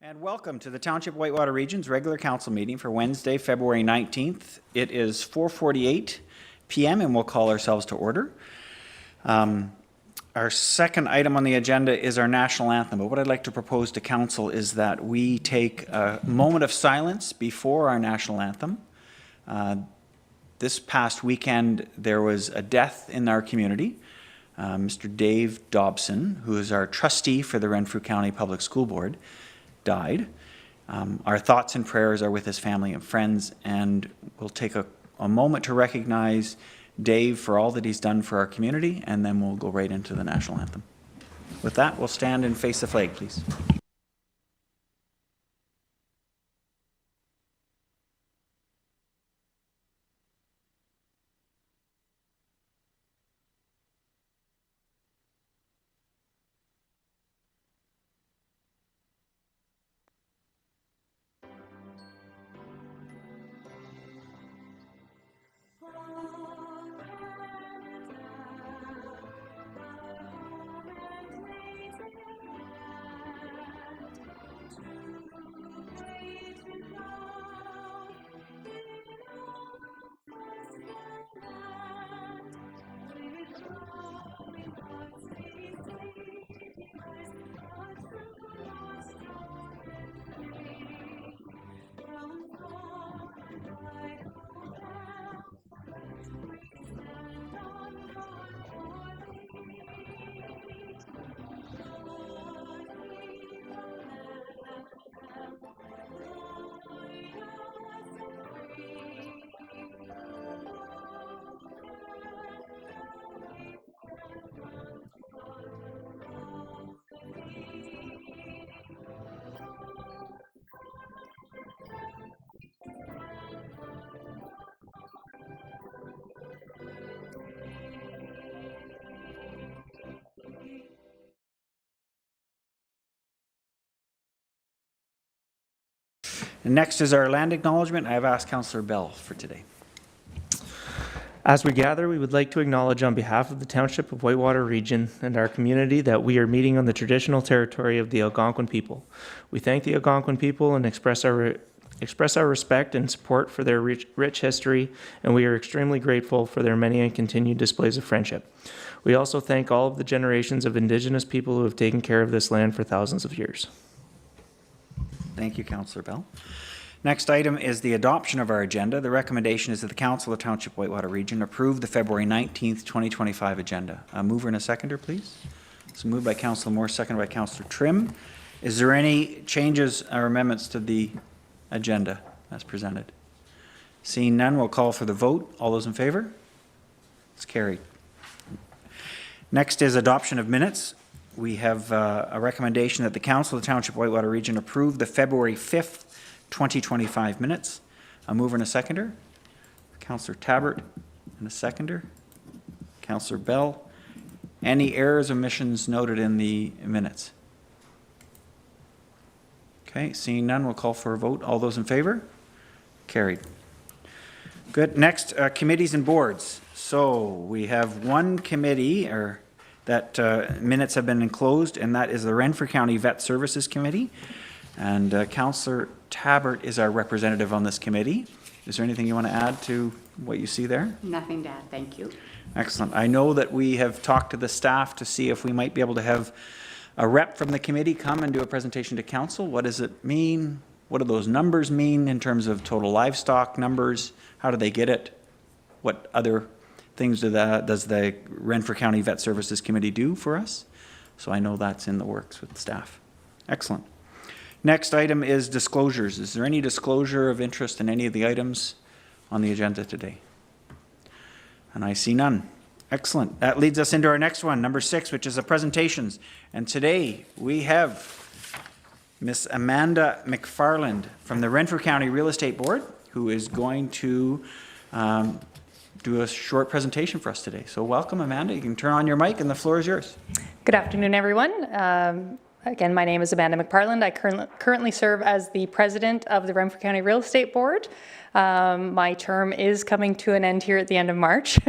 And welcome to the Township Whitewater Region's regular council meeting for Wednesday, February 19th. It is 4:48 p.m. and we'll call ourselves to order. Our second item on the agenda is our national anthem. But what I'd like to propose to council is that we take a moment of silence before our national anthem. This past weekend, there was a death in our community. Mr. Dave Dobson, who is our trustee for the Renfrew County Public School Board, died. Our thoughts and prayers are with his family and friends, and we'll take a moment to recognize Dave for all that he's done for our community, and then we'll go right into the national anthem. With that, we'll stand and face the flag, please. And next is our land acknowledgement. I have asked Councillor Bell for today. As we gather, we would like to acknowledge on behalf of the Township of Whitewater Region and our community that we are meeting on the traditional territory of the Algonquin people. We thank the Algonquin people and express our respect and support for their rich history, and we are extremely grateful for their many and continued displays of friendship. We also thank all of the generations of Indigenous people who have taken care of this land for thousands of years. Thank you, Councillor Bell. Next item is the adoption of our agenda. The recommendation is that the Council of Township Whitewater Region approve the February 19th, 2025 agenda. A mover and a seconder, please. So moved by Councillor Moore, seconded by Councillor Trim. Is there any changes or amendments to the agenda as presented? Seeing none, we'll call for the vote. All those in favor? It's carried. Next is adoption of minutes. We have a recommendation that the Council of the Township Whitewater Region approve the February 5th, 2025 minutes. A mover and a seconder. Councillor Tabbert and a seconder. Councillor Bell. Any errors or omissions noted in the minutes? Okay, seeing none, we'll call for a vote. All those in favor? Carried. Good. Next, committees and boards. So we have one committee that minutes have been enclosed, and that is the Renfrew County Vet Services Committee. And Councillor Tabbert is our representative on this committee. Is there anything you want to add to what you see there? Nothing to add, thank you. Excellent. I know that we have talked to the staff to see if we might be able to have a rep from the committee come and do a presentation to council. What does it mean? What do those numbers mean in terms of total livestock numbers? How do they get it? What other things does the Renfrew County Vet Services Committee do for us? So I know that's in the works with the staff. Excellent. Next item is disclosures. Is there any disclosure of interest in any of the items on the agenda today? And I see none. Excellent. That leads us into our next one, number 6, which is the presentations. And today we have Miss Amanda McParland from the Renfrew County Real Estate Board, who is going to do a short presentation for us today. So welcome, Amanda. You can turn on your mic and the floor is yours. Good afternoon, everyone. Again, my name is Amanda McParland. I currently serve as the president of the Renfrew County Real Estate Board. My term is coming to an end here at the end of March.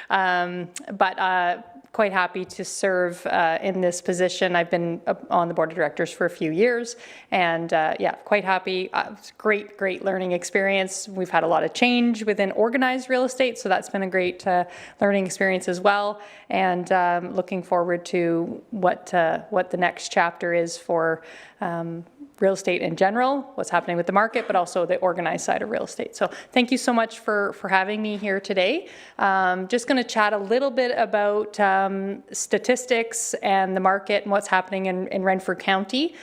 But quite happy to serve in this position. I've been on the board of directors for a few years, and yeah, quite happy. It's great learning experience. We've had a lot of change within organized real estate, so that's been a great learning experience as well. And looking forward to what the next chapter is for real estate in general, what's happening with the market, but also the organized side of real estate. So thank you so much for having me here today. Just going to chat a little bit about statistics and the market and what's happening in Renfrew County.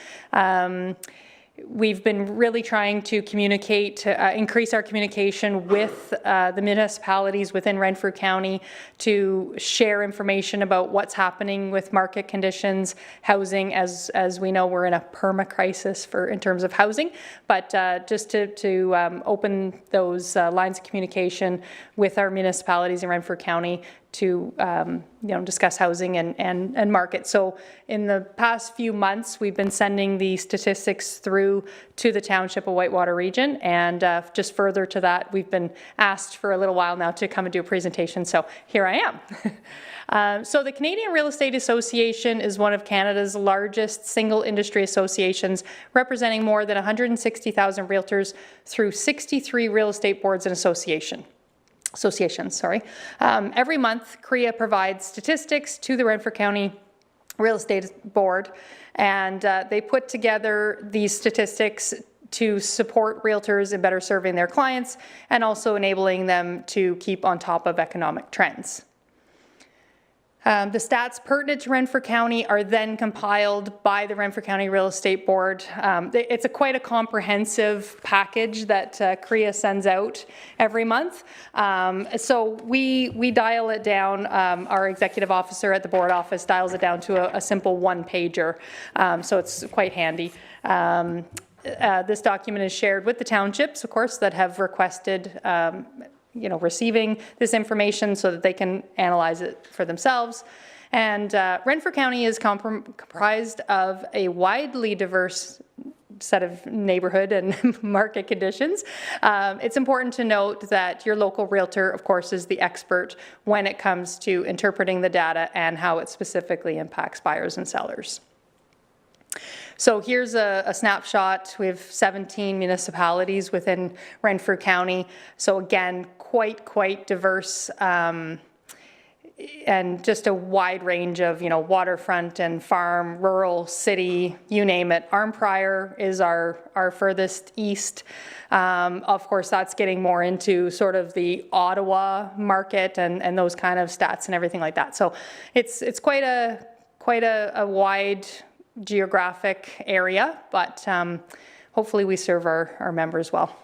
We've been really trying to communicate, increase our communication with the municipalities within Renfrew County to share information about what's happening with market conditions, housing, as we know we're in a perma-crisis in terms of housing, but just to open those lines of communication with our municipalities in Renfrew County to discuss housing and market. So in the past few months, we've been sending the statistics through to the Township of Whitewater region, and just further to that, we've been asked for a little while now to come and do a presentation, so here I am. So the Canadian Real Estate Association is one of Canada's largest single industry associations, representing more than 160,000 realtors through 63 real estate boards and associations. Every month, CREA provides statistics to the Renfrew County Real Estate Board, and they put together these statistics to support realtors in better serving their clients and also enabling them to keep on top of economic trends. The stats pertinent to Renfrew County are then compiled by the Renfrew County Real Estate Board. It's quite a comprehensive package that CREA sends out every month. So we dial it down. Our executive officer at the board office dials it down to a simple one-pager. So it's quite handy. This document is shared with the townships, of course, that have requested receiving this information so that they can analyze it for themselves. And Renfrew County is comprised of a widely diverse set of neighborhood and market conditions. It's important to note that your local realtor, of course, is the expert when it comes to interpreting the data and how it specifically impacts buyers and sellers. So here's a snapshot. We have 17 municipalities within Renfrew County. So again, quite diverse and just a wide range of, waterfront and farm, rural, city, you name it. Arnprior is our furthest east. Of course, that's getting more into sort of the Ottawa market and those kind of stats and everything like that. So it's quite a wide geographic area, but hopefully we serve our members well.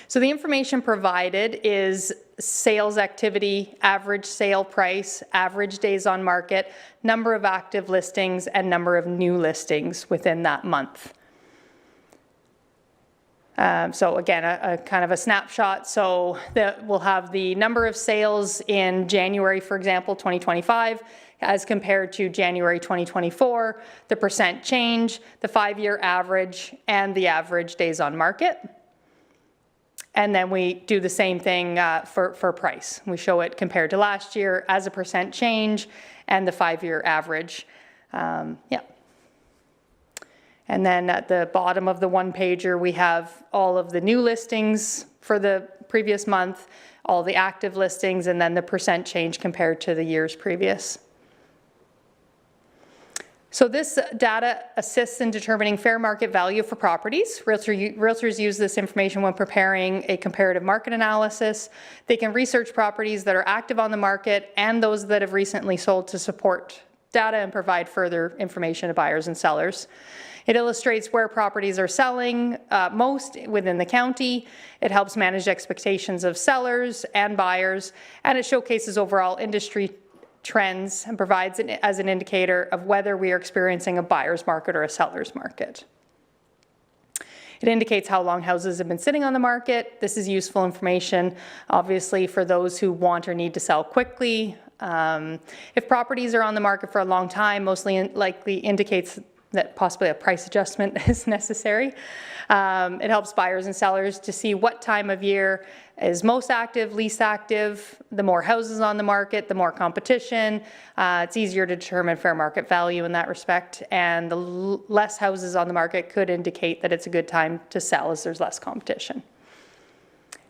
So the information provided is sales activity, average sale price, average days on market, number of active listings, and number of new listings within that month. So again, a kind of a snapshot. So we'll have the number of sales in January, for example, 2025, as compared to January 2024, the percent change, the 5-year average, and the average days on market. And then we do the same thing for price. We show it compared to last year as a percent change and the 5-year average. And then at the bottom of the one-pager, we have all of the new listings for the previous month, all the active listings, and then the percent change compared to the years previous. So this data assists in determining fair market value for properties. Realtors use this information when preparing a comparative market analysis. They can research properties that are active on the market and those that have recently sold to support data and provide further information to buyers and sellers. It illustrates where properties are selling most within the county. It helps manage expectations of sellers and buyers, and it showcases overall industry trends and provides it as an indicator of whether we are experiencing a buyer's market or a seller's market. It indicates how long houses have been sitting on the market. This is useful information, obviously, for those who want or need to sell quickly. If properties are on the market for a long time, mostly likely indicates that possibly a price adjustment is necessary. It helps buyers and sellers to see what time of year is most active, least active. The more houses on the market, the more competition. It's easier to determine fair market value in that respect, and the less houses on the market could indicate that it's a good time to sell as there's less competition.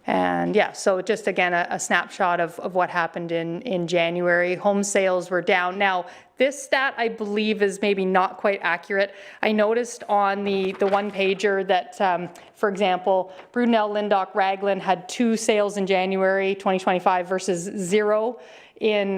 And yeah, so just again, a snapshot of what happened in January. Home sales were down. Now, this stat, I believe, is maybe not quite accurate. I noticed on the one pager that, for example, Brunel, Linddoch, Raglan had 2 sales in January 2025 versus 0 in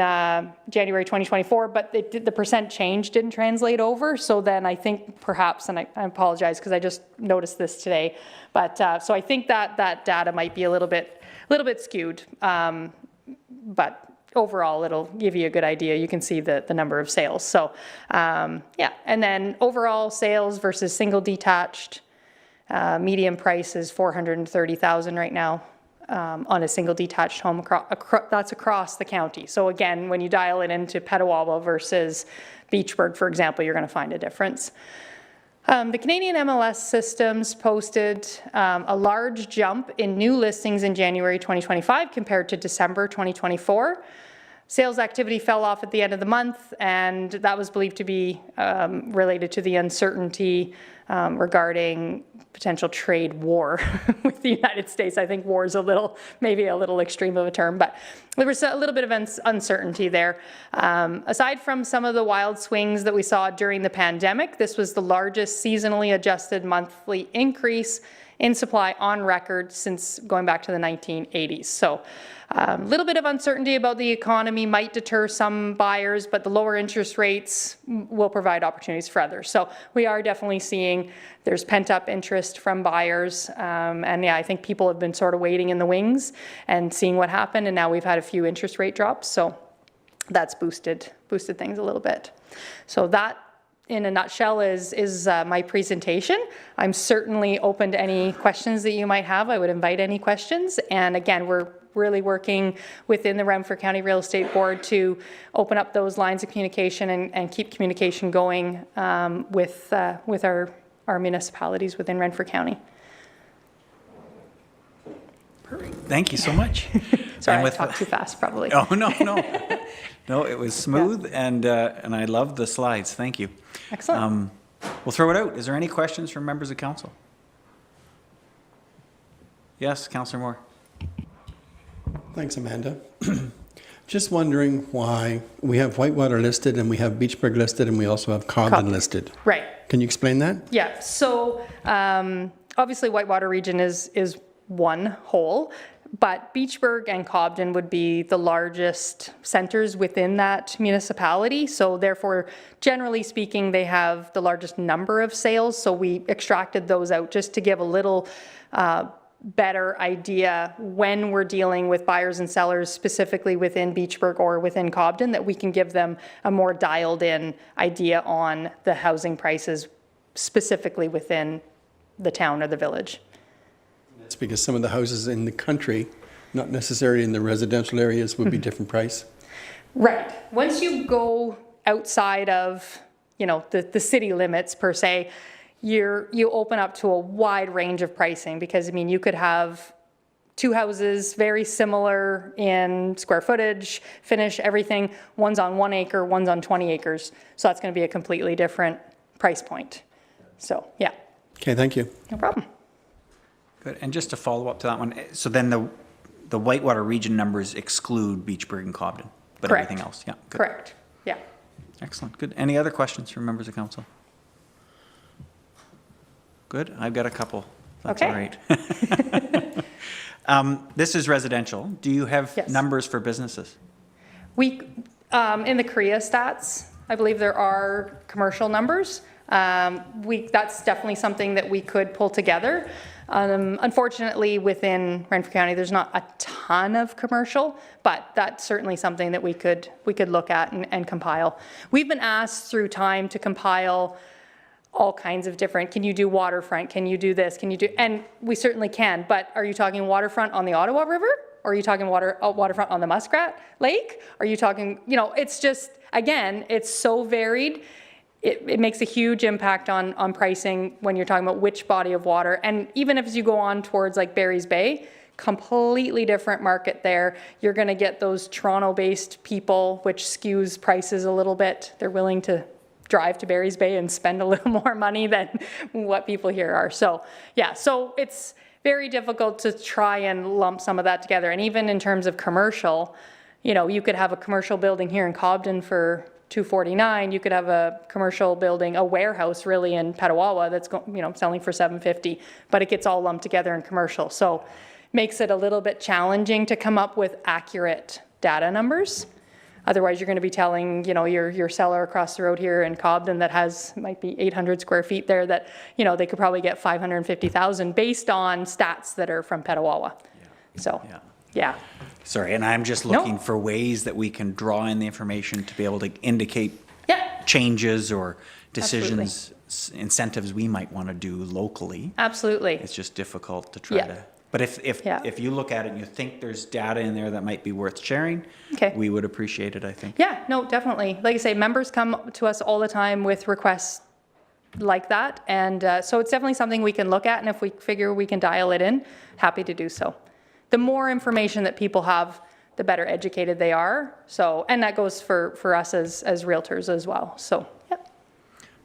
January 2024, but the percent change didn't translate over. So then I think perhaps, and I apologize because I just noticed this today, but so I think that data might be a little bit skewed, but overall it'll give you a good idea. You can see the number of sales. So yeah, and then overall sales versus single detached, median price is $430,000 right now. On a single detached home, that's across the county. So again, when you dial it into Petawawa versus Beachburg, for example, you're going to find a difference. The Canadian MLS systems posted a large jump in new listings in January 2025 compared to December 2024. Sales activity fell off at the end of the month, and that was believed to be related to the uncertainty regarding potential trade war with the United States. I think war is maybe a little extreme of a term, but there was a little bit of uncertainty there. Aside from some of the wild swings that we saw during the pandemic, this was the largest seasonally adjusted monthly increase in supply on record since going back to the 1980s. So a little bit of uncertainty about the economy might deter some buyers, but the lower interest rates will provide opportunities for others. So we are definitely seeing there's pent-up interest from buyers. And yeah, I think people have been sort of waiting in the wings and seeing what happened. And now we've had a few interest rate drops. So that's boosted things a little bit. So that, in a nutshell, is my presentation. I'm certainly open to any questions that you might have. I would invite any questions. And again, we're really working within the Renfrew County Real Estate Board to open up those lines of communication and keep communication going with our municipalities within Renfrew County. Perfect. Thank you so much. Sorry, I talked too fast, probably. Oh, no. No, it was smooth, and I love the slides. Thank you. Excellent. We'll throw it out. Is there any questions from members of council? Yes, Councillor Moore. Thanks, Amanda. Just wondering why we have Whitewater listed and we have Beachburg listed and we also have Cobden listed. Right. Can you explain that? Yeah. So obviously Whitewater region is one whole, but Beachburg and Cobden would be the largest centers within that municipality. So therefore, generally speaking, they have the largest number of sales. So we extracted those out just to give a little better idea when we're dealing with buyers and sellers specifically within Beachburg or within Cobden, that we can give them a more dialed in idea on the housing prices specifically within the town or the village. That's because some of the houses in the country, not necessarily in the residential areas, would be different price. Right. Once you go outside of, the city limits per se, you open up to a wide range of pricing, because I mean, you could have 2 houses very similar in square footage, finish, everything. One's on 1 acre, one's on 20 acres. So that's going to be a completely different price point. So yeah. Okay, thank you. No problem. Good. And just to follow up to that one, so then the Whitewater region numbers exclude Beachburg and Cobden, but Correct. everything else, yeah. Good. Correct. Yeah. Excellent. Good. Any other questions from members of council? Good. I've got a couple. That's Okay. all right. This is residential. Do you have Yes. numbers for businesses? We, in the CREA stats, I believe there are commercial numbers. That's definitely something that we could pull together. Unfortunately, within Renfrew County, there's not a ton of commercial, but that's certainly something that we could look at and compile. We've been asked through time to compile all kinds of different, can you do waterfront, can you do this, and we certainly can, but are you talking waterfront on the Ottawa River? Or are you talking waterfront on the Muskrat Lake? Are you talking, it's just, again, it's so varied. it makes a huge impact on pricing when you're talking about which body of water. And even if as you go on towards like Barry's Bay, completely different market there. You're going to get those Toronto-based people, which skews prices a little bit. They're willing to drive to Barry's Bay and spend a little more money than what people here are. So yeah, so it's very difficult to try and lump some of that together. And even in terms of commercial, you know, you could have a commercial building here in Cobden for $249. You could have a commercial building, a warehouse really in Petawawa that's selling for $750, but it gets all lumped together in commercial. So makes it a little bit challenging to come up with accurate data numbers. Otherwise, you're going to be telling, your seller across the road here in Cobden that might be 800 square feet there that, they could probably get 550,000 based on stats that are from Petawawa. Yeah. So, yeah. Sorry, and I'm just looking for ways that we can draw in the information to be able to indicate changes or decisions, incentives we might want to do locally. Absolutely. It's just difficult to try to. But if you look at it and you think there's data in there that might be worth sharing, we would appreciate it, I think. Yeah, no, definitely. Like I say, members come to us all the time with requests like that. And so it's definitely something we can look at. And if we figure we can dial it in, happy to do so. The more information that people have, the better educated they are. So, and that goes for us as realtors as well. So, yeah.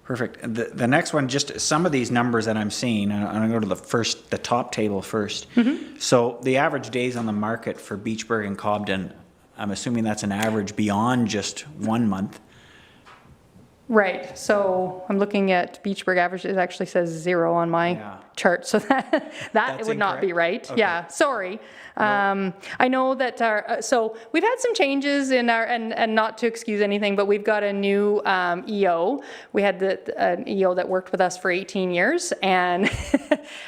Perfect. The next one, just some of these numbers that I'm seeing, I'm going to go to the top table first. Mm-hmm. So the average days on the market for Beachburg and Cobden, I'm assuming that's an average beyond just 1 month. Right. So I'm looking at Beachburg average. It actually says 0 on my chart. So that it would not be right. Okay. Yeah. Sorry. No. I know that so we've had some changes in our, and not to excuse anything, but we've got a new EO. We had an EO that worked with us for 18 years and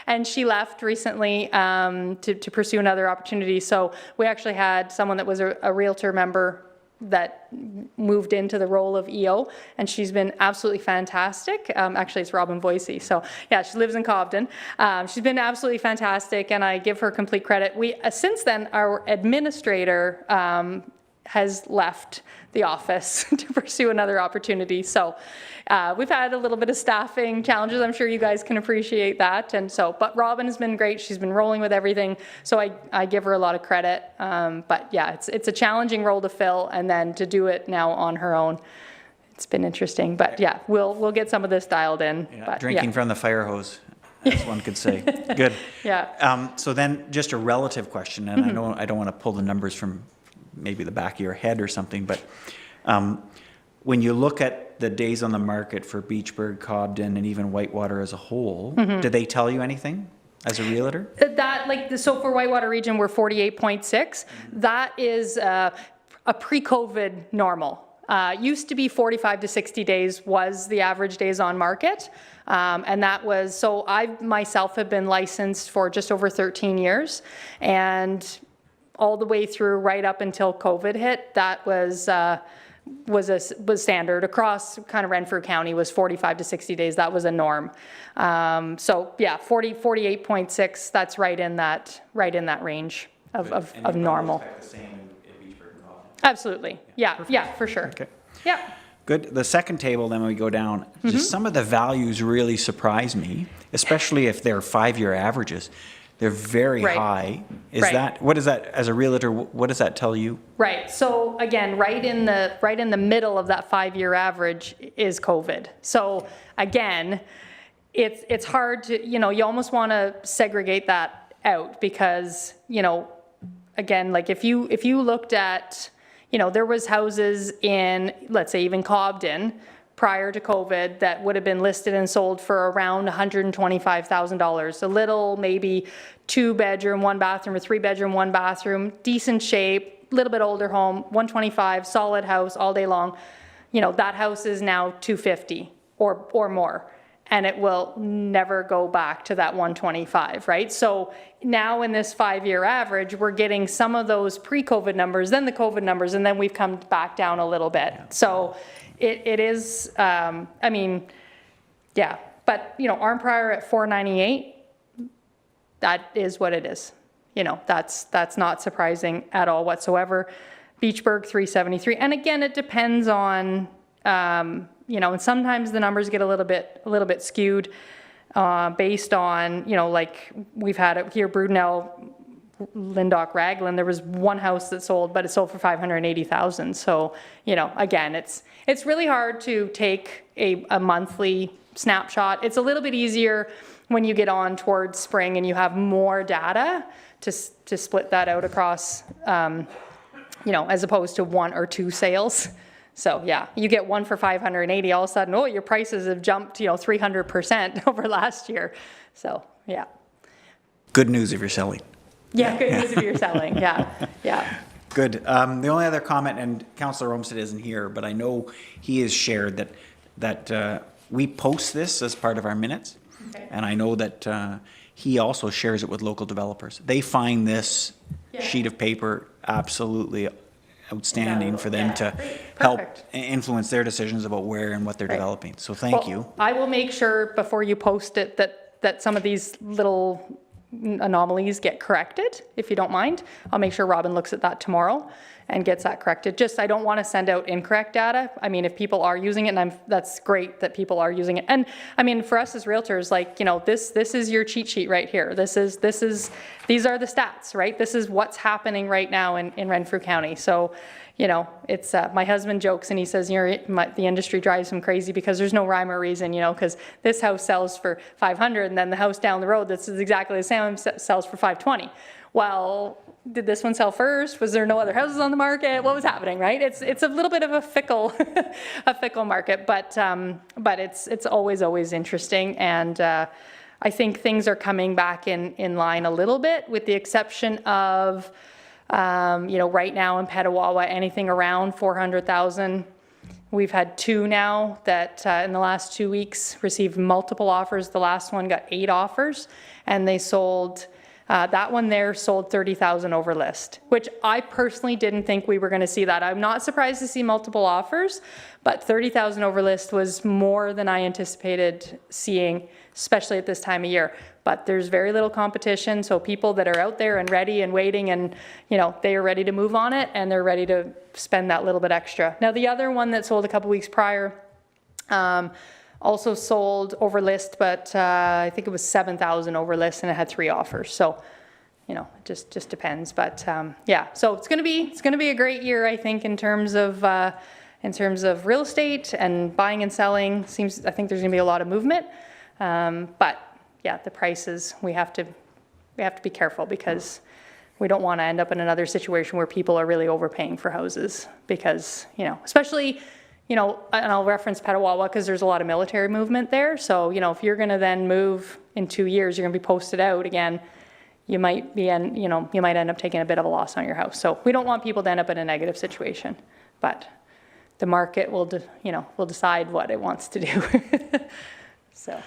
and she left recently to pursue another opportunity. So we actually had someone that was a realtor member that moved into the role of EO, and she's been absolutely fantastic. Actually, it's Robin Voicey. So yeah, she lives in Cobden. She's been absolutely fantastic, and I give her complete credit. We since then, our administrator has left the office to pursue another opportunity. So we've had a little bit of staffing challenges. I'm sure you guys can appreciate that. And so, but Robin has been great. She's been rolling with everything. So I give her a lot of credit. But yeah, it's a challenging role to fill, and then to do it now on her own. It's been interesting, but yeah, we'll get some of this dialed in. Yeah, but, drinking from the fire hose, as one could say. Good. Yeah. So then just a relative question, and I don't want to pull the numbers from maybe the back of your head or something, but when you look at the days on the market for Beachburg, Cobden, and even Whitewater as a whole, do they tell you anything as a realtor? So for Whitewater region, we're 48.6. That is a pre-COVID normal. Used to be 45 to 60 days was the average days on market. And that was, so I myself have been licensed for just over 13 years. And all the way through right up until COVID hit, that was standard across kind of Renfrew County, was 45 to 60 days. That was a norm. So yeah, 48.6, that's right in that range of normal. The same in Beachburg and Cobden. Absolutely. Yeah, for sure. Okay. Yeah. Good. The second table, then when we go down, just some of the values really surprise me, especially if they're 5-year averages. They're very high. What is that, as a realtor, what does that tell you? Right. So again, right in the middle of that 5-year average is COVID. So again, it's hard to, you almost want to segregate that out because, again, like if you looked at, there was houses in, let's say even Cobden, prior to COVID that would have been listed and sold for around $125,000. A little, maybe 2-bedroom, 1-bathroom, or 3-bedroom, 1-bathroom, decent shape, little bit older home, 125, solid house all day long. That house is now $250 or more, and it will never go back to that 125, right? So now in this 5-year average, we're getting some of those pre-COVID numbers, then the COVID numbers, and then we've come back down a little bit. So it is, but arm prior at 498, that is what it is. That's not surprising at all whatsoever. Beachburg 373, and again, it depends on You know, and sometimes the numbers get a little bit skewed based on, you know, like we've had it here, Brudenell, Lindock, Raglan, there was one house that sold, but it sold for $580,000. So, you know, again, it's really hard to take a monthly snapshot. It's a little bit easier when you get on towards spring and you have more data to split that out across, you know, as opposed to 1 or 2 sales. So yeah, you get one for 580, all of a sudden, oh, your prices have jumped, you know, 300% over last year. So yeah. Good news if you're selling. Yeah, good news if you're selling, yeah. Good. The only other comment, and Councillor Olmsted isn't here, but I know he has shared that we post this as part of our minutes. Okay. And I know that he also shares it with local developers. They find this sheet of paper absolutely outstanding for them to help influence their decisions about where and what they're developing. So thank you. I will make sure before you post it that some of these little anomalies get corrected, if you don't mind. I'll make sure Robin looks at that tomorrow and gets that corrected. Just, I don't want to send out incorrect data. I mean, if people are using it, and that's great that people are using it. And I mean, for us as realtors, like, you know, this is your cheat sheet right here. these are the stats, right? This is what's happening right now in Renfrew County. So, you know, it's, my husband jokes and he says, you know, the industry drives him crazy because there's no rhyme or reason, you know, because this house sells for 500 and then the house down the road that's exactly the same sells for 520. Well, did this one sell first? Was there no other houses on the market? What was happening, right? It's a little bit of a fickle, market, but it's always interesting. And I think things are coming back in line a little bit, with the exception of, you know, right now in Petawawa, anything around 400,000. We've had 2 now that in the last 2 weeks received multiple offers. The last one got 8 offers, and they sold. That one there sold 30,000 over list, which I personally didn't think we were going to see that. I'm not surprised to see multiple offers, but 30,000 over list was more than I anticipated seeing, especially at this time of year. But there's very little competition, so people that are out there and ready and waiting, and you know, they are ready to move on it and they're ready to spend that little bit extra. Now the other one that sold a couple weeks prior, also sold over list, but I think it was 7,000 over list, and it had 3 offers. So, you know, it just depends. But yeah, so it's going to be a great year, I think, in terms of real estate and buying and selling. I think there's going to be a lot of movement. But yeah, the prices, we have to be careful, because we don't want to end up in another situation where people are really overpaying for houses, because, you know, especially, you know, and I'll reference Petawawa because there's a lot of military movement there. So, you know, if you're going to then move in 2 years, you're going to be posted out again, you might end up taking a bit of a loss on your house. So we don't want people to end up in a negative situation, but the market will decide what it wants to do. So.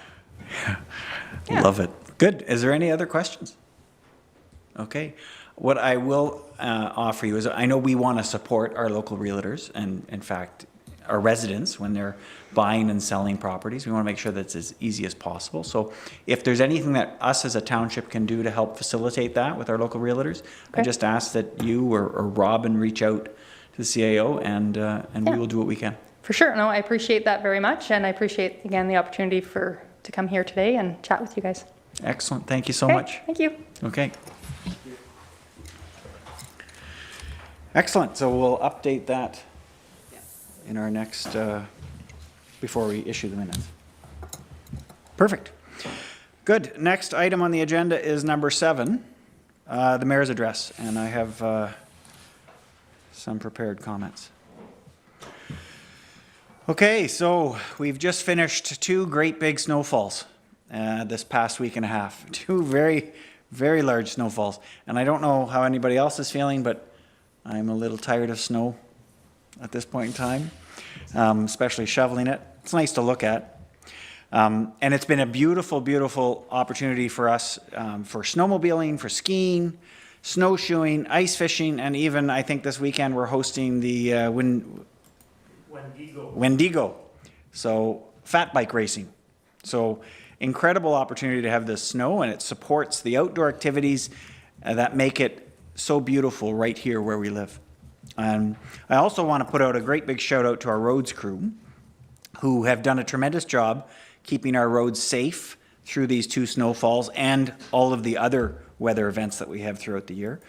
Yeah. Love it. Good. Is there any other questions? Okay. What I will offer you is, I know we want to support our local realtors, and in fact, our residents when they're buying and selling properties. We want to make sure that's as easy as possible. So if there's anything that us as a township can do to help facilitate that with our local realtors, okay, I just ask that you or Robin reach out to the CAO, and we will do what we can. For sure. No, I appreciate that very much, and I appreciate, again, the opportunity to come here today and chat with you guys. Excellent. Thank you so much. Thank you. Okay. Excellent. So we'll update that in our next, before we issue the minutes. Perfect. Good. Next item on the agenda is number 7, the mayor's address, and I have some prepared comments. Okay, so we've just finished 2 great big snowfalls this past week and a half. 2 very, very large snowfalls. And I don't know how anybody else is feeling, but I'm a little tired of snow at this point in time, especially shoveling it. It's nice to look at. And it's been a beautiful, beautiful opportunity for us for snowmobiling, for skiing, snowshoeing, ice fishing, and even I think this weekend we're hosting the Wendigo. So fat bike racing. So incredible opportunity to have this snow, and it supports the outdoor activities that make it so beautiful right here where we live. And I also want to put out a great big shout out to our roads crew. who have done a tremendous job keeping our roads safe through these 2 snowfalls and all of the other weather events that we have throughout the year.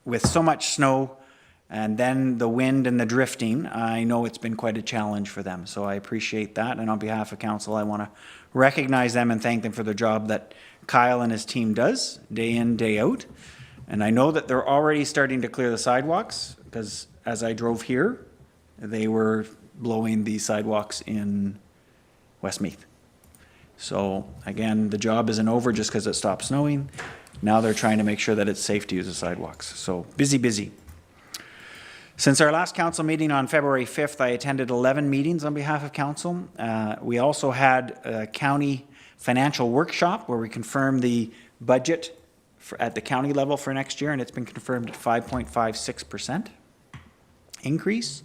With so much snow and then the wind and the drifting, I know it's been quite a challenge for them. So I appreciate that. And on behalf of council, I want to recognize them and thank them for the job that Kyle and his team does day in, day out. And I know that they're already starting to clear the sidewalks, because as I drove here, they were blowing the sidewalks in Westmeath. So again, the job isn't over just because it stopped snowing. Now they're trying to make sure that it's safe to use the sidewalks. So busy, busy. Since our last council meeting on February 5th, I attended 11 meetings on behalf of council. We also had a county financial workshop where we confirmed the budget at the county level for next year, and it's been confirmed at 5.56% increase,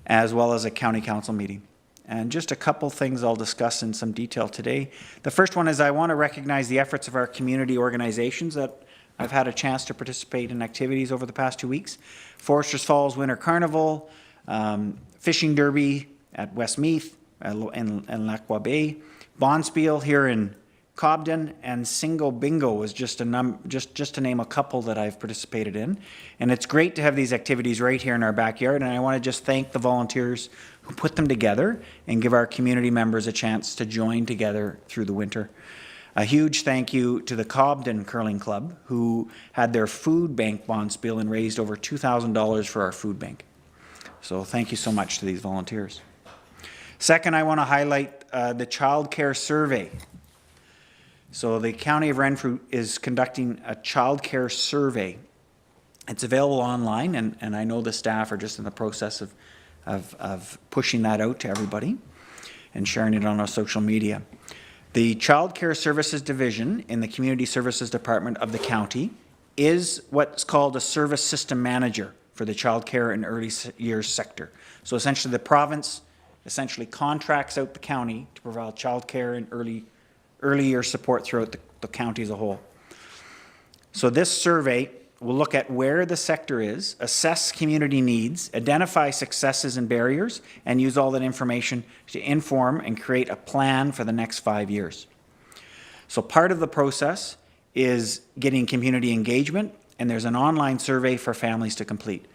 as well as a county council meeting. And just a couple things I'll discuss in some detail today. The first one is I want to recognize the efforts of our community organizations that I've had a chance to participate in activities over the past 2 weeks. Foresters Falls Winter Carnival, Fishing Derby at Westmeath and Lac Bay, Bonspiel here in Cobden, and Single Bingo was just to name a couple that I've participated in. And it's great to have these activities right here in our backyard, and I want to just thank the volunteers who put them together and give our community members a chance to join together through the winter. A huge thank you to the Cobden Curling Club, who had their food bank bonspiel and raised over $2,000 for our food bank. So thank you so much to these volunteers. Second, I want to highlight the child care survey. So the County of Renfrew is conducting a child care survey. It's available online, and I know the staff are just in the process of pushing that out to everybody and sharing it on our social media. The Child Care Services Division in the Community Services Department of the county is what's called a service system manager for the child care and early years sector. So essentially the province essentially contracts out the county to provide child care and early year support throughout the county as a whole. So this survey will look at where the sector is, assess community needs, identify successes and barriers, and use all that information to inform and create a plan for the next 5 years. So part of the process is getting community engagement, and there's an online survey for families to complete.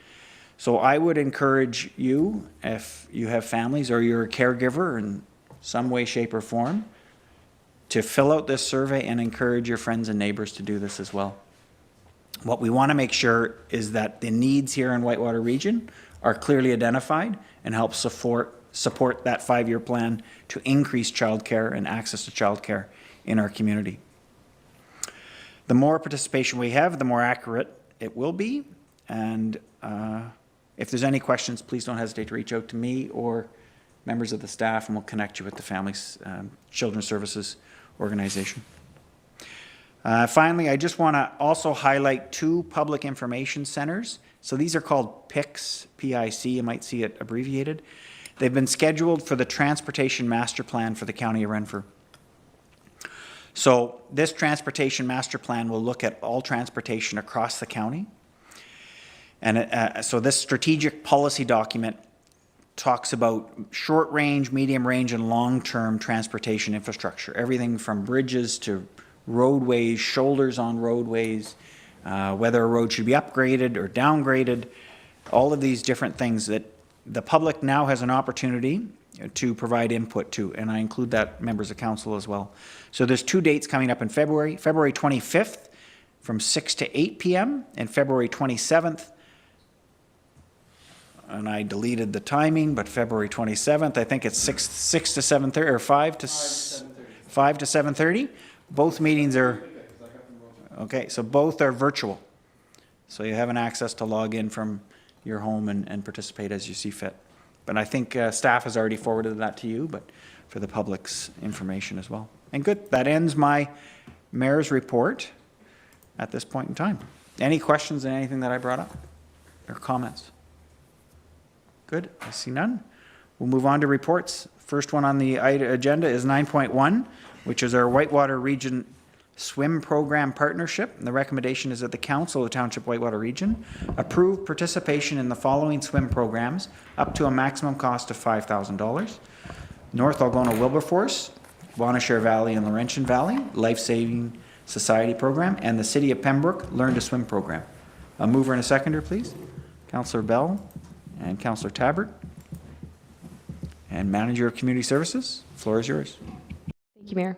So I would encourage you, if you have families or you're a caregiver in some way, shape, or form, to fill out this survey and encourage your friends and neighbors to do this as well. What we want to make sure is that the needs here in Whitewater region are clearly identified and help support that 5-year plan to increase childcare and access to childcare in our community. The more participation we have, the more accurate it will be. And if there's any questions, please don't hesitate to reach out to me or members of the staff, and we'll connect you with the Families Children's Services organization. Finally, I just want to also highlight 2 public information centers. So these are called PICs, P-I-C, you might see it abbreviated. They've been scheduled for the Transportation Master Plan for the County of Renfrew. So this Transportation Master Plan will look at all transportation across the county. And so this strategic policy document talks about short range, medium range, and long-term transportation infrastructure. Everything from bridges to roadways, shoulders on roadways, whether a road should be upgraded or downgraded, all of these different things that the public now has an opportunity to provide input to, and I include that members of council as well. So there's 2 dates coming up in February, February 25th from 6 to 8 p.m. and February 27th, and I deleted the timing, but February 27th, I think it's 6 to 7:30 or 5 to 7:30. Both meetings are, okay, so both are virtual. So you have an access to log in from your home and participate as you see fit. But I think staff has already forwarded that to you, but for the public's information as well. And good, that ends my mayor's report at this point in time. Any questions on anything that I brought up or comments? Good, I see none. We'll move on to reports. First one on the agenda is 9.1, which is our Whitewater Region Swim Program Partnership. And the recommendation is that the Council of the Township Whitewater Region approve participation in the following swim programs up to a maximum cost of $5,000. North Algona Wilberforce, Wanashare Valley and Laurentian Valley Life Saving Society Program, and the City of Pembroke Learn to Swim Program. A mover and a seconder, please. Councillor Bell and Councillor Tabbert. And Manager of Community Services, floor is yours. Thank you, Mayor.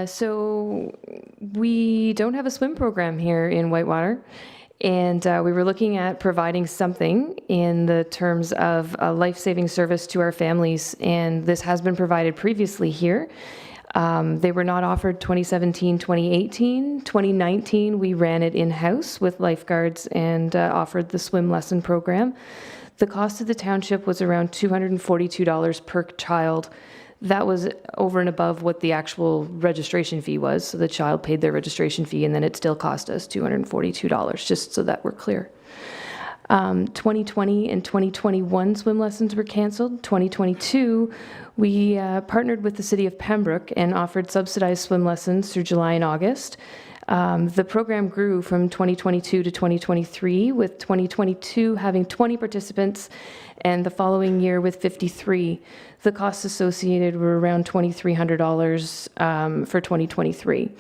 So we don't have a swim program here in Whitewater, and we were looking at providing something in the terms of a life-saving service to our families, and this has been provided previously here. They were not offered 2017, 2018. 2019, we ran it in-house with lifeguards and offered the swim lesson program. The cost of the township was around $242 per child. That was over and above what the actual registration fee was. So the child paid their registration fee, and then it still cost us $242, just so that we're clear. 2020 and 2021 swim lessons were canceled. 2022, we partnered with the City of Pembroke and offered subsidized swim lessons through July and August. The program grew from 2022 to 2023, with 2022 having 20 participants and the following year with 53. The costs associated were around $2,300 for 2023.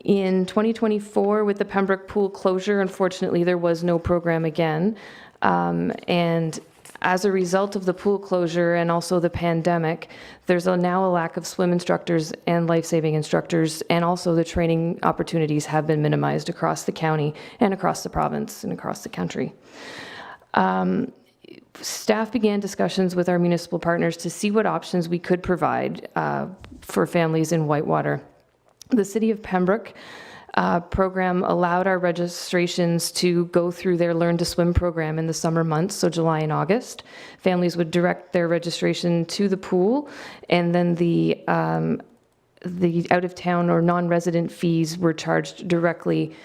In 2024, with the Pembroke pool closure, unfortunately, there was no program again. And as a result of the pool closure and also the pandemic, there's now a lack of swim instructors and life-saving instructors, and also the training opportunities have been minimized across the county and across the province and across the country. Staff began discussions with our municipal partners to see what options we could provide for families in Whitewater. The City of Pembroke program allowed our registrations to go through their Learn to Swim program in the summer months, so July and August. Families would direct their registration to the pool, and then the out-of-town or non-resident fees were charged directly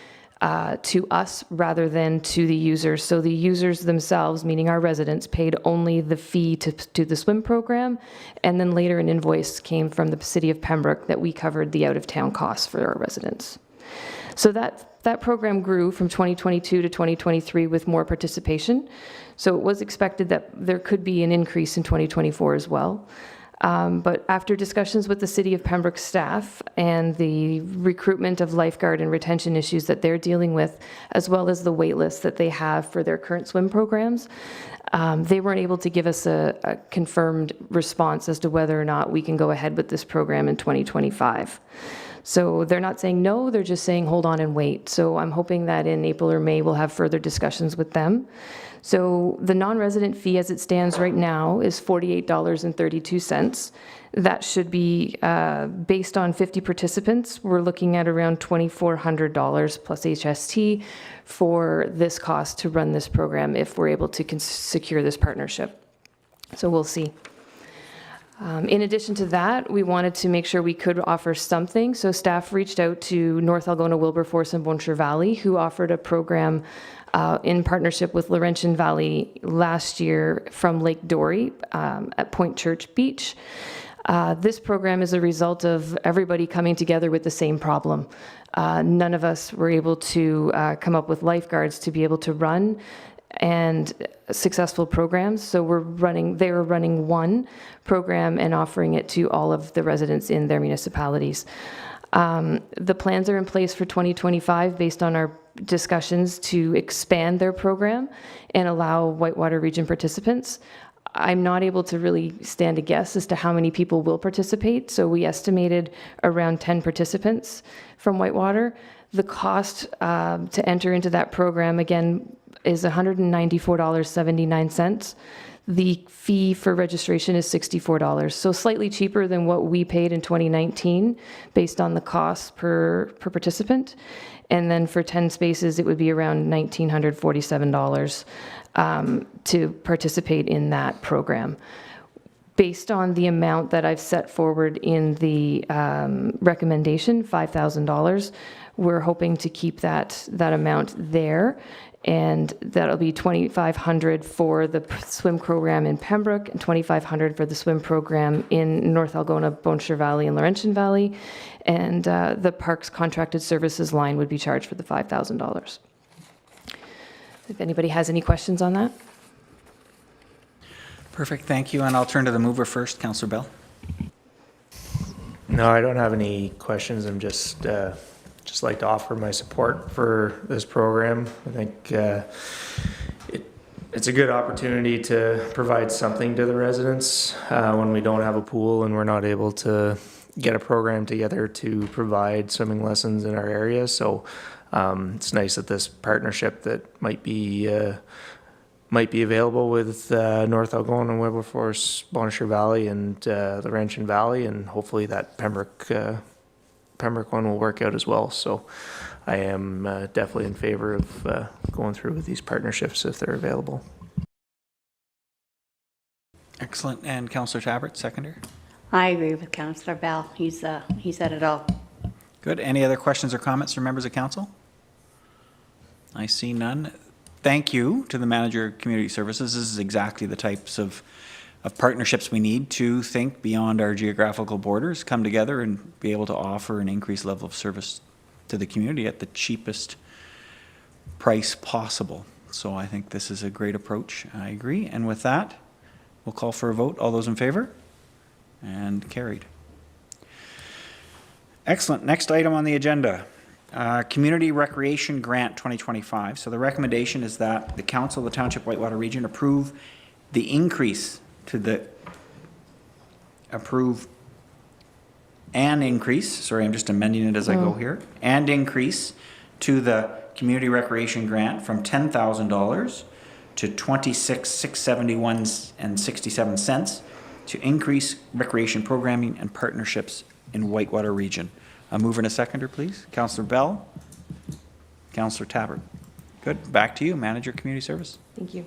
to us rather than to the users. So the users themselves, meaning our residents, paid only the fee to do the swim program, and then later an invoice came from the City of Pembroke that we covered the out-of-town costs for our residents. So that program grew from 2022 to 2023 with more participation. So it was expected that there could be an increase in 2024 as well. But after discussions with the City of Pembroke staff and the recruitment of lifeguard and retention issues that they're dealing with, as well as the wait list that they have for their current swim programs, they weren't able to give us a confirmed response as to whether or not we can go ahead with this program in 2025. So they're not saying no, they're just saying hold on and wait. So I'm hoping that in April or May we'll have further discussions with them. So the non-resident fee as it stands right now is $48.32. That should be based on 50 participants. We're looking at around $2,400 plus HST for this cost to run this program if we're able to secure this partnership. So we'll see. In addition to that, we wanted to make sure we could offer something. So staff reached out to North Algona, Wilberforce, and Wanashare Valley, who offered a program in partnership with Laurentian Valley last year from Lake Dory at Point Church Beach. This program is a result of everybody coming together with the same problem. None of us were able to come up with lifeguards to be able to run and successful programs. So they were running one program and offering it to all of the residents in their municipalities. The plans are in place for 2025 based on our discussions to expand their program and allow Whitewater Region participants. I'm not able to really stand a guess as to how many people will participate, so we estimated around 10 participants from Whitewater. The cost to enter into that program, again, is $194.79. The fee for registration is $64, so slightly cheaper than what we paid in 2019 based on the cost per participant. And then for 10 spaces, it would be around $1,947 to participate in that program. Based on the amount that I've set forward in the recommendation, $5,000, We're hoping to keep that amount there, and that'll be $2,500 for the swim program in Pembroke and $2,500 for the swim program in North Algona, Bone Shire Valley, and Laurentian Valley, and the parks contracted services line would be charged for the $5,000. If anybody has any questions on that. Perfect, thank you. And I'll turn to the mover first, Councillor Bell. No, I don't have any questions. I'm just like to offer my support for this program. I think it's a good opportunity to provide something to the residents when we don't have a pool and we're not able to get a program together to provide swimming lessons in our area. So it's nice that this partnership that might be available with North Algona and Wilberforce, Bone Shire Valley, and Laurentian Valley, and hopefully that Pembroke one will work out as well. So I am definitely in favor of going through with these partnerships if they're available. Excellent. And Councillor Tabbert, seconder. I agree with Councillor Bell. He said it all. Good. Any other questions or comments from members of council? I see none. Thank you to the Manager of Community Services. This is exactly the types of partnerships we need to think beyond our geographical borders, come together and be able to offer an increased level of service to the community at the cheapest price possible. So I think this is a great approach. I agree. And with that, we'll call for a vote. All those in favor? And carried. Excellent. Next item on the agenda. Community Recreation Grant 2025. So the recommendation is that the Council of the Township Whitewater Region approve the increase to the sorry, I'm just amending it as I go here, and increase to the Community Recreation Grant from $10,000 to $26,671.67 to increase recreation programming and partnerships in Whitewater Region. A mover and a seconder, please. Councillor Bell, Councillor Tabbert. Good. Back to you, Manager Community Service. Thank you.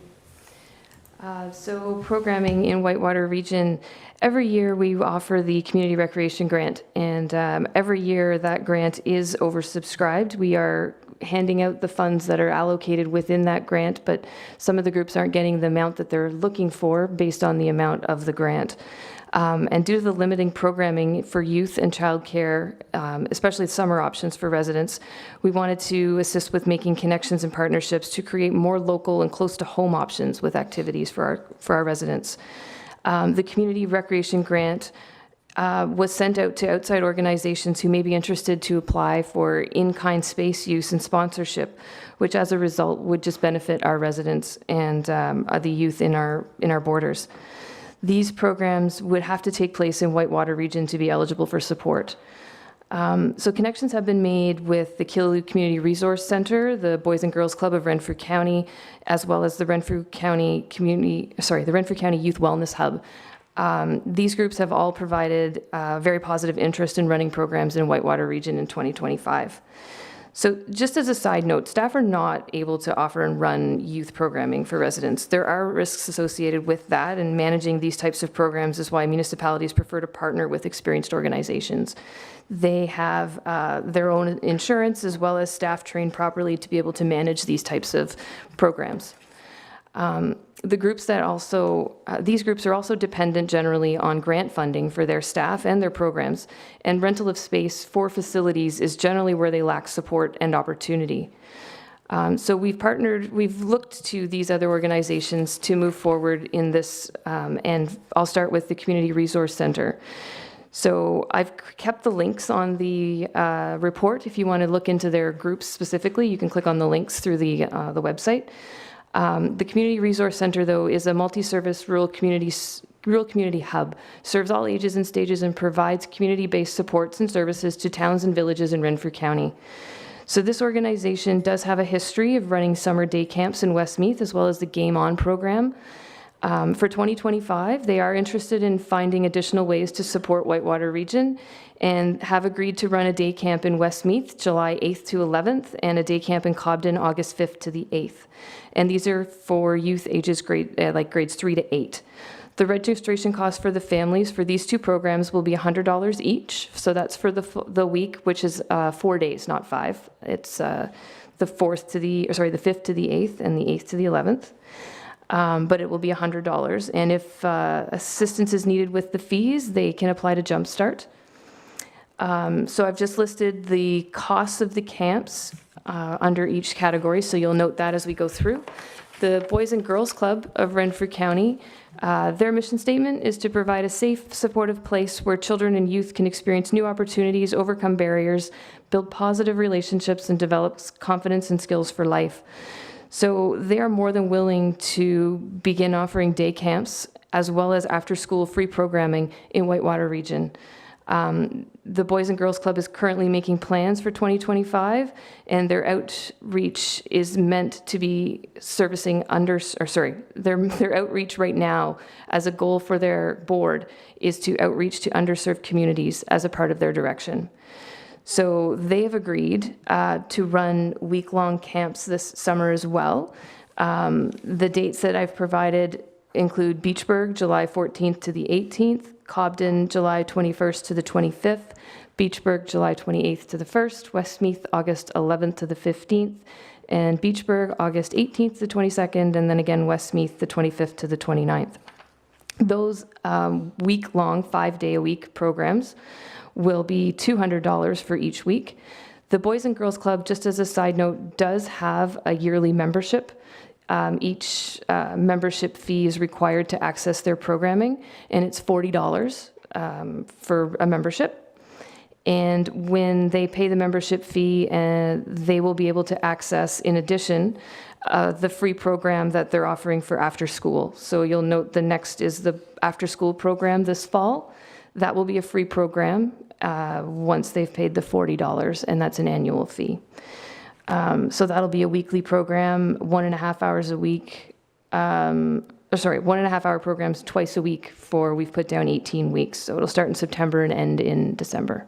So programming in Whitewater Region, every year we offer the Community Recreation Grant, and every year that grant is oversubscribed. We are handing out the funds that are allocated within that grant, but some of the groups aren't getting the amount that they're looking for based on the amount of the grant. And due to the limiting programming for youth and childcare, especially summer options for residents, we wanted to assist with making connections and partnerships to create more local and close to home options with activities for our residents. The Community Recreation Grant was sent out to outside organizations who may be interested to apply for in-kind space use and sponsorship, which as a result would just benefit our residents and the youth in our borders. These programs would have to take place in Whitewater Region to be eligible for support. So connections have been made with the Killaloe Community Resource Center, the Boys and Girls Club of Renfrew County, as well as the Renfrew County Youth Wellness Hub. These groups have all provided very positive interest in running programs in Whitewater Region in 2025. So just as a side note, staff are not able to offer and run youth programming for residents. There are risks associated with that, and managing these types of programs is why municipalities prefer to partner with experienced organizations. They have their own insurance as well as staff trained properly to be able to manage these types of programs. The groups that also, these groups are also dependent generally on grant funding for their staff and their programs, and rental of space for facilities is generally where they lack support and opportunity. So we've looked to these other organizations to move forward in this, and I'll start with the Community Resource Center. So I've kept the links on the report. If you want to look into their groups specifically, you can click on the links through the website. The Community Resource Center, though, is a multi-service rural community hub, serves all ages and stages, and provides community-based supports and services to towns and villages in Renfrew County. So this organization does have a history of running summer day camps in Westmeath, as well as the Game On program. For 2025, they are interested in finding additional ways to support Whitewater Region and have agreed to run a day camp in Westmeath, July 8th to 11th, and a day camp in Cobden, August 5th to the 8th. And these are for youth ages grades 3 to 8. The registration cost for the families for these two programs will be $100 each. So that's for the week, which is 4 days, not 5. It's the 5th to the 8th and the 8th to the 11th. But it will be $100. And if assistance is needed with the fees, they can apply to Jumpstart. So I've just listed the costs of the camps under each category, so you'll note that as we go through. The Boys and Girls Club of Renfrew County, their mission statement is to provide a safe, supportive place where children and youth can experience new opportunities, overcome barriers, build positive relationships, and develop confidence and skills for life. So they are more than willing to begin offering day camps as well as after-school free programming in Whitewater region. The Boys and Girls Club is currently making plans for 2025, and their outreach is meant to be servicing their outreach right now as a goal for their board is to outreach to underserved communities as a part of their direction. So they have agreed to run week-long camps this summer as well. The dates that I've provided include Beachburg, July 14th to the 18th, Cobden, July 21st to the 25th, Beachburg, July 28th to the 1st, Westmeath, August 11th to the 15th, and Beachburg, August 18th to the 22nd, and then again Westmeath, the 25th to the 29th. Those week-long, 5-day-a-week programs will be $200 for each week. The Boys and Girls Club, just as a side note, does have a yearly membership. Each membership fee is required to access their programming, and it's $40 for a membership. And when they pay the membership fee, they will be able to access, in addition, the free program that they're offering for after school. So you'll note the next is the after school program this fall. That will be a free program once they've paid the $40, and that's an annual fee. So that'll be a weekly program, 1.5 hours a week. 1.5 hour programs twice a week we've put down 18 weeks. So it'll start in September and end in December.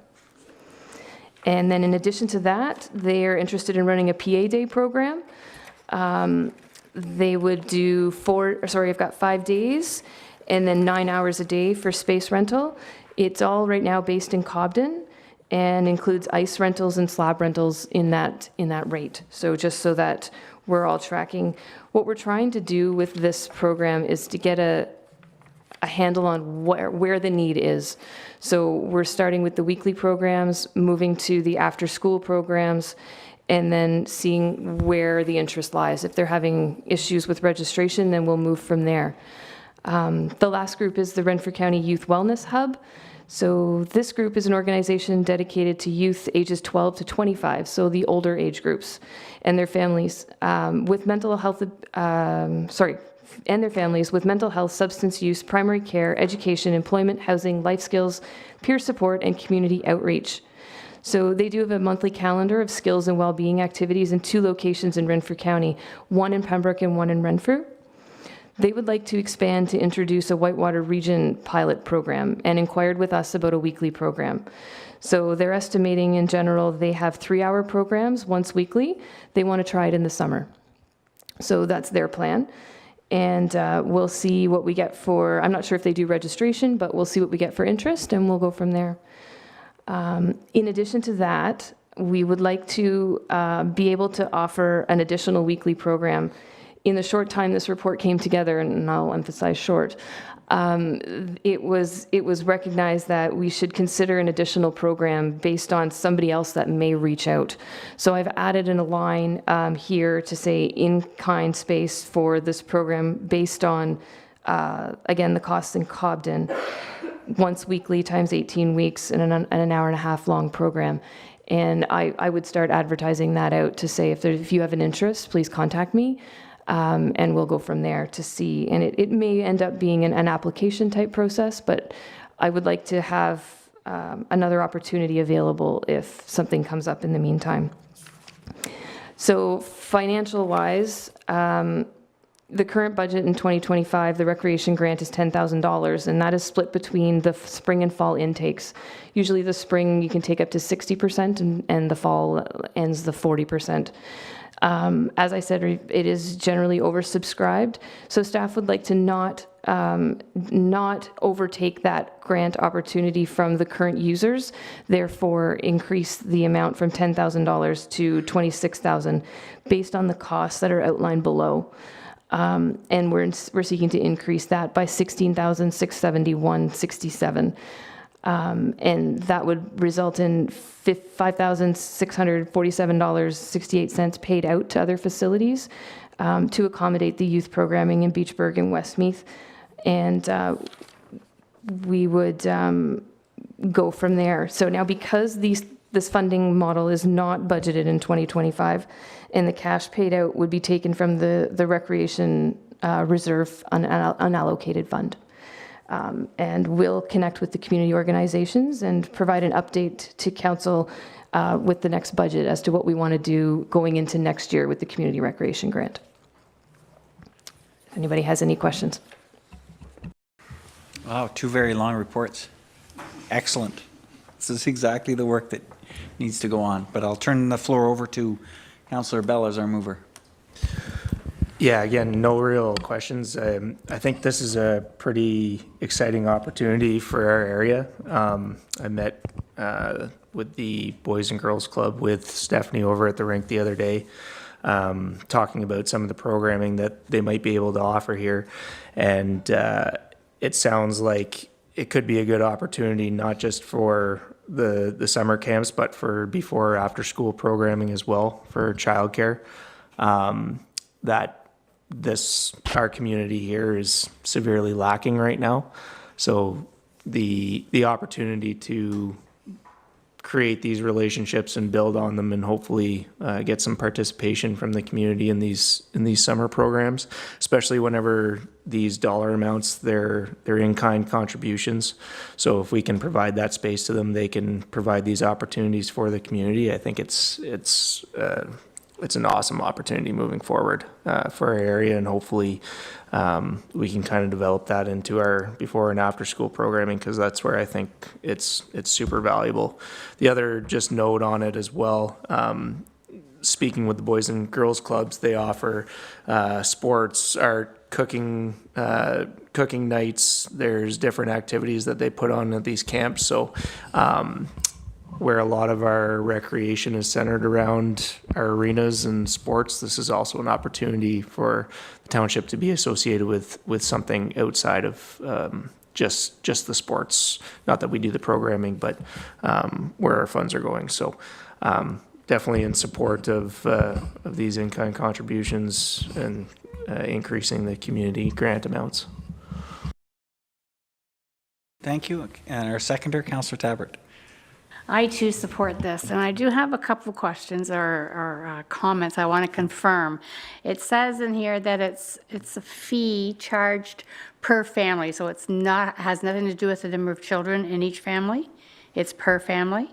And then in addition to that, they're interested in running a PA Day program. They would do I've got 5 days and then 9 hours a day for space rental. It's all right now based in Cobden and includes ice rentals and slab rentals in that rate. So just so that we're all tracking. What we're trying to do with this program is to get a handle on where the need is. So we're starting with the weekly programs, moving to the after-school programs, and then seeing where the interest lies. If they're having issues with registration, then we'll move from there. The last group is the Renfrew County Youth Wellness Hub. So this group is an organization dedicated to youth ages 12 to 25, so the older age groups, and their families with mental health, substance use, primary care, education, employment, housing, life skills, peer support, and community outreach. So they do have a monthly calendar of skills and well-being activities in 2 locations in Renfrew County, one in Pembroke and one in Renfrew. They would like to expand to introduce a Whitewater Region pilot program and inquired with us about a weekly program. So they're estimating in general they have 3-hour programs once weekly. They want to try it in the summer. So that's their plan. And we'll see what we get I'm not sure if they do registration, but we'll see what we get for interest and we'll go from there. In addition to that, we would like to be able to offer an additional weekly program. In the short time this report came together, and I'll emphasize short, it was recognized that we should consider an additional program based on somebody else that may reach out. So I've added in a line here to say in-kind space for this program based on, again, the costs in Cobden, once weekly times 18 weeks and an hour and a half long program. And I would start advertising that out to say if you have an interest, please contact me. And we'll go from there to see. And it may end up being an application type process, but I would like to have another opportunity available if something comes up in the meantime. So financial wise, the current budget in 2025, the recreation grant is $10,000, and that is split between the spring and fall intakes. Usually the spring you can take up to 60% and the fall ends the 40%. As I said, it is generally oversubscribed, so staff would like to not not overtake that grant opportunity from the current users, therefore increase the amount from $10,000 to $26,000 based on the costs that are outlined below. And we're seeking to increase that by $16,671.67. And that would result in $5,647.68 paid out to other facilities to accommodate the youth programming in Beachburg and Westmeath. And we would go from there. So now, because this funding model is not budgeted in 2025, and the cash paid out would be taken from the Recreation Reserve unallocated fund. And we'll connect with the community organizations and provide an update to council with the next budget as to what we want to do going into next year with the community recreation grant. If anybody has any questions. Wow, 2 very long reports. Excellent. This is exactly the work that needs to go on. But I'll turn the floor over to Councillor Bell as our mover. Yeah, again, no real questions. I think this is a pretty exciting opportunity for our area. I met with the Boys and Girls Club with Stephanie over at the rink the other day, talking about some of the programming that they might be able to offer here. And it sounds like it could be a good opportunity, not just for the summer camps, but for before or after school programming as well for childcare. That our community here is severely lacking right now. So the opportunity to create these relationships and build on them, and hopefully get some participation from the community in these summer programs, especially whenever these dollar amounts, they're in-kind contributions. So if we can provide that space to them, they can provide these opportunities for the community. I think it's an awesome opportunity moving forward for our area, and hopefully we can kind of develop that into our before and after school programming, because that's where I think it's super valuable. The other just note on it as well, speaking with the Boys and Girls Clubs, they offer sports, art, cooking nights. There's different activities that they put on at these camps. So where a lot of our recreation is centered around our arenas and sports, this is also an opportunity for the township to be associated with something outside of just the sports. Not that we do the programming, but where our funds are going. So definitely in support of these in-kind contributions and increasing the community grant amounts. Thank you. And our seconder, Councillor Tabbert. I too support this, and I do have a couple of questions or comments I want to confirm. It says in here that it's a fee charged per family, so it's not has nothing to do with the number of children in each family. It's per family.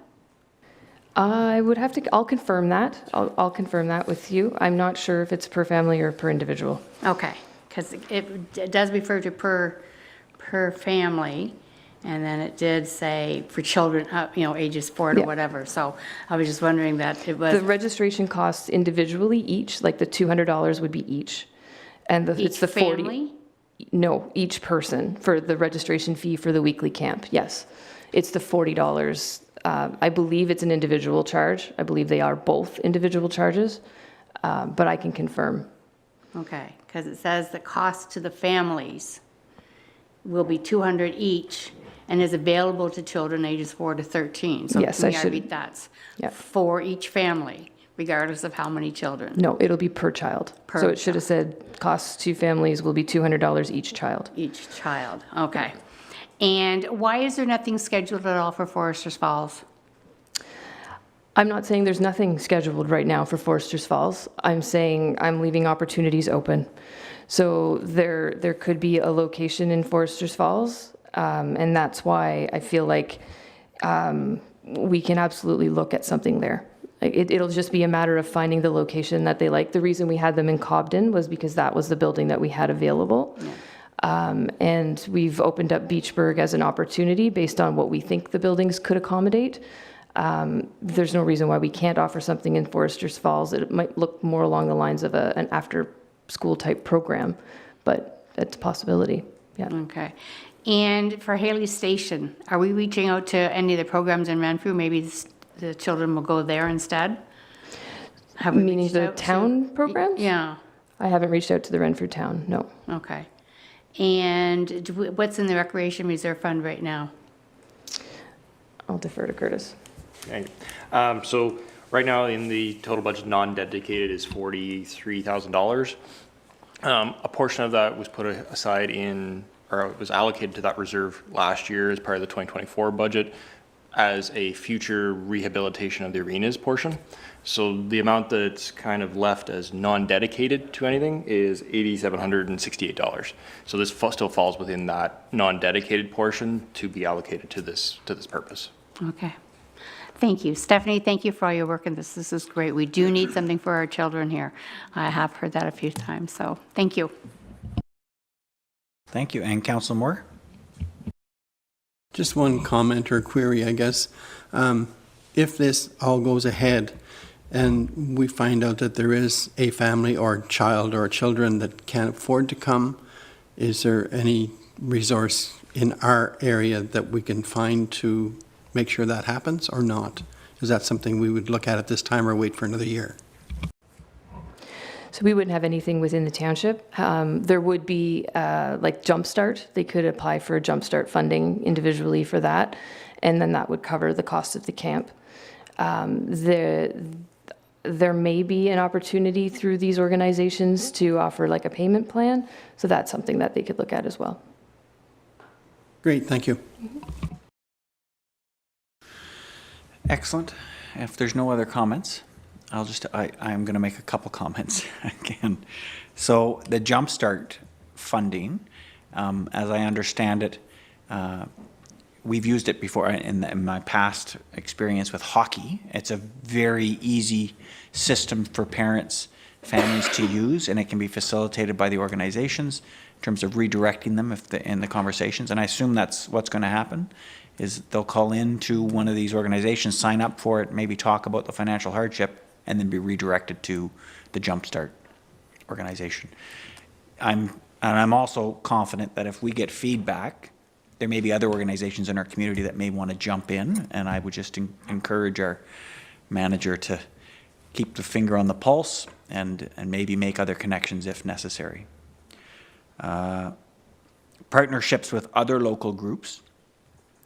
I would have to. I'll confirm that. I'll confirm that with you. I'm not sure if it's per family or per individual. Okay, because it does refer to per family. And then it did say for children, ages 4 to whatever. So I was just wondering that it was. The registration costs individually each, like the $200 would be each. And it's the 40. Family? No, each person for the registration fee for the weekly camp. Yes. It's the $40. I believe it's an individual charge. I believe they are both individual charges, but I can confirm. Okay, because it says the cost to the families will be $200 each and is available to children ages 4 to 13. So yes, I should. That's Yep. for each family, regardless of how many children. No, it'll be per child. So it should have said costs to families will be $200 each child. Each child, okay. And why is there nothing scheduled at all for Foresters Falls? I'm not saying there's nothing scheduled right now for Foresters Falls. I'm saying I'm leaving opportunities open. So there could be a location in Foresters Falls, and that's why I feel like we can absolutely look at something there. It'll just be a matter of finding the location that they like. The reason we had them in Cobden was because that was the building that we had available. Yeah. And we've opened up Beachburg as an opportunity based on what we think the buildings could accommodate. There's no reason why we can't offer something in Foresters Falls. It might look more along the lines of an after-school type program, but it's a possibility. Yeah. Okay. And for Haley Station, are we reaching out to any of the programs in Renfrew? Maybe the children will go there instead? Have we Meaning reached the out to- town programs? Yeah, I haven't reached out to the Renfrew town, no. okay. And what's in the Recreation Reserve Fund right now? I'll defer to Curtis. Thank you. So right now in the total budget, non-dedicated is $43,000. A portion of that was put aside or it was allocated to that reserve last year as part of the 2024 budget as a future rehabilitation of the arenas portion. So the amount that's kind of left as non-dedicated to anything is $8,768. So this still falls within that non-dedicated portion to be allocated to this purpose. Okay. Thank you. Stephanie, thank you for all your work in this. This is great. We do need something for our children here. I have heard that a few times, so thank you. Thank you. And Councillor Moore? Just one comment or query, I guess. If this all goes ahead and we find out that there is a family or child or children that can't afford to come, is there any resource in our area that we can find to make sure that happens or not? Is that something we would look at this time or wait for another year? So we wouldn't have anything within the township. There would be like Jumpstart. They could apply for a Jumpstart funding individually for that, and then that would cover the cost of the camp. There may be an opportunity through these organizations to offer like a payment plan, so that's something that they could look at as well. Great, thank you. Excellent. If there's no other comments, I'm going to make a couple comments again. So the Jumpstart funding, as I understand it, we've used it before in my past experience with hockey. It's a very easy system for parents, families to use, and it can be facilitated by the organizations in terms of redirecting them in the conversations. And I assume that's what's going to happen, is they'll call into one of these organizations, sign up for it, maybe talk about the financial hardship, and then be redirected to the Jumpstart organization. I'm also confident that if we get feedback, there may be other organizations in our community that may want to jump in, and I would just encourage our manager to keep the finger on the pulse and maybe make other connections if necessary. Partnerships with other local groups.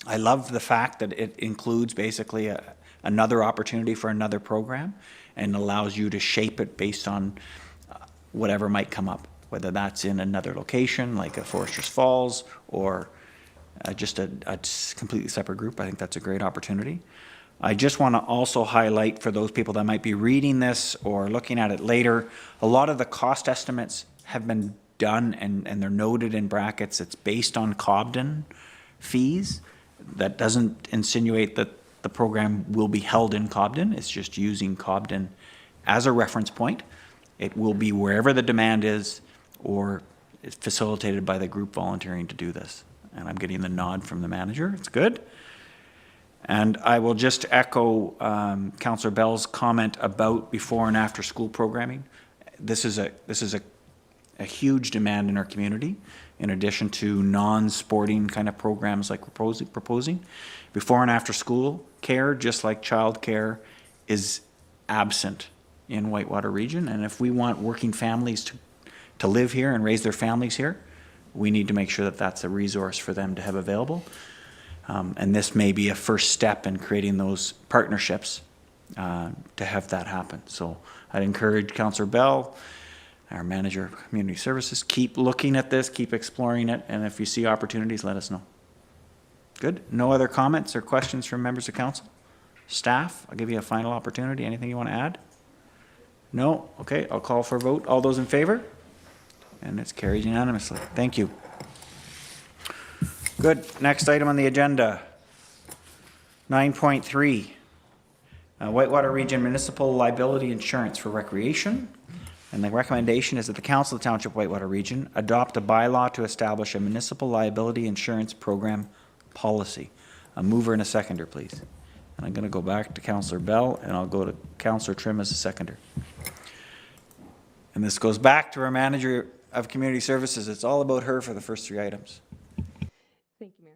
I love the fact that it includes basically another opportunity for another program and allows you to shape it based on whatever might come up, whether that's in another location like a Foresters Falls or just a completely separate group. I think that's a great opportunity. I just want to also highlight for those people that might be reading this or looking at it later, a lot of the cost estimates have been done and they're noted in brackets. It's based on Cobden fees. That doesn't insinuate that the program will be held in Cobden. It's just using Cobden as a reference point. It will be wherever the demand is or it's facilitated by the group volunteering to do this. And I'm getting the nod from the manager. It's good. And I will just echo Councillor Bell's comment about before and after school programming. This is a huge demand in our community, in addition to non-sporting kind of programs like proposing. Before and after school care, just like child care, is absent in Whitewater region. And if we want working families to live here and raise their families here, we need to make sure that that's a resource for them to have available. And this may be a first step in creating those partnerships to have that happen. So I'd encourage Councillor Bell, our manager of community services, keep looking at this, keep exploring it, and if you see opportunities, let us know. Good. No other comments or questions from members of council? Staff, I'll give you a final opportunity. Anything you want to add? No? Okay, I'll call for a vote. All those in favor? And it's carried unanimously. Thank you. Good. Next item on the agenda, 9.3, Whitewater Region Municipal Liability Insurance for Recreation. And the recommendation is that the Council of the Township Whitewater Region adopt a bylaw to establish a municipal liability insurance program policy. A mover and a seconder, please. And I'm going to go back to Councillor Bell, and I'll go to Councillor Trim as a seconder. And this goes back to our manager of Community Services. It's all about her for the first 3 items. Thank you, Mayor.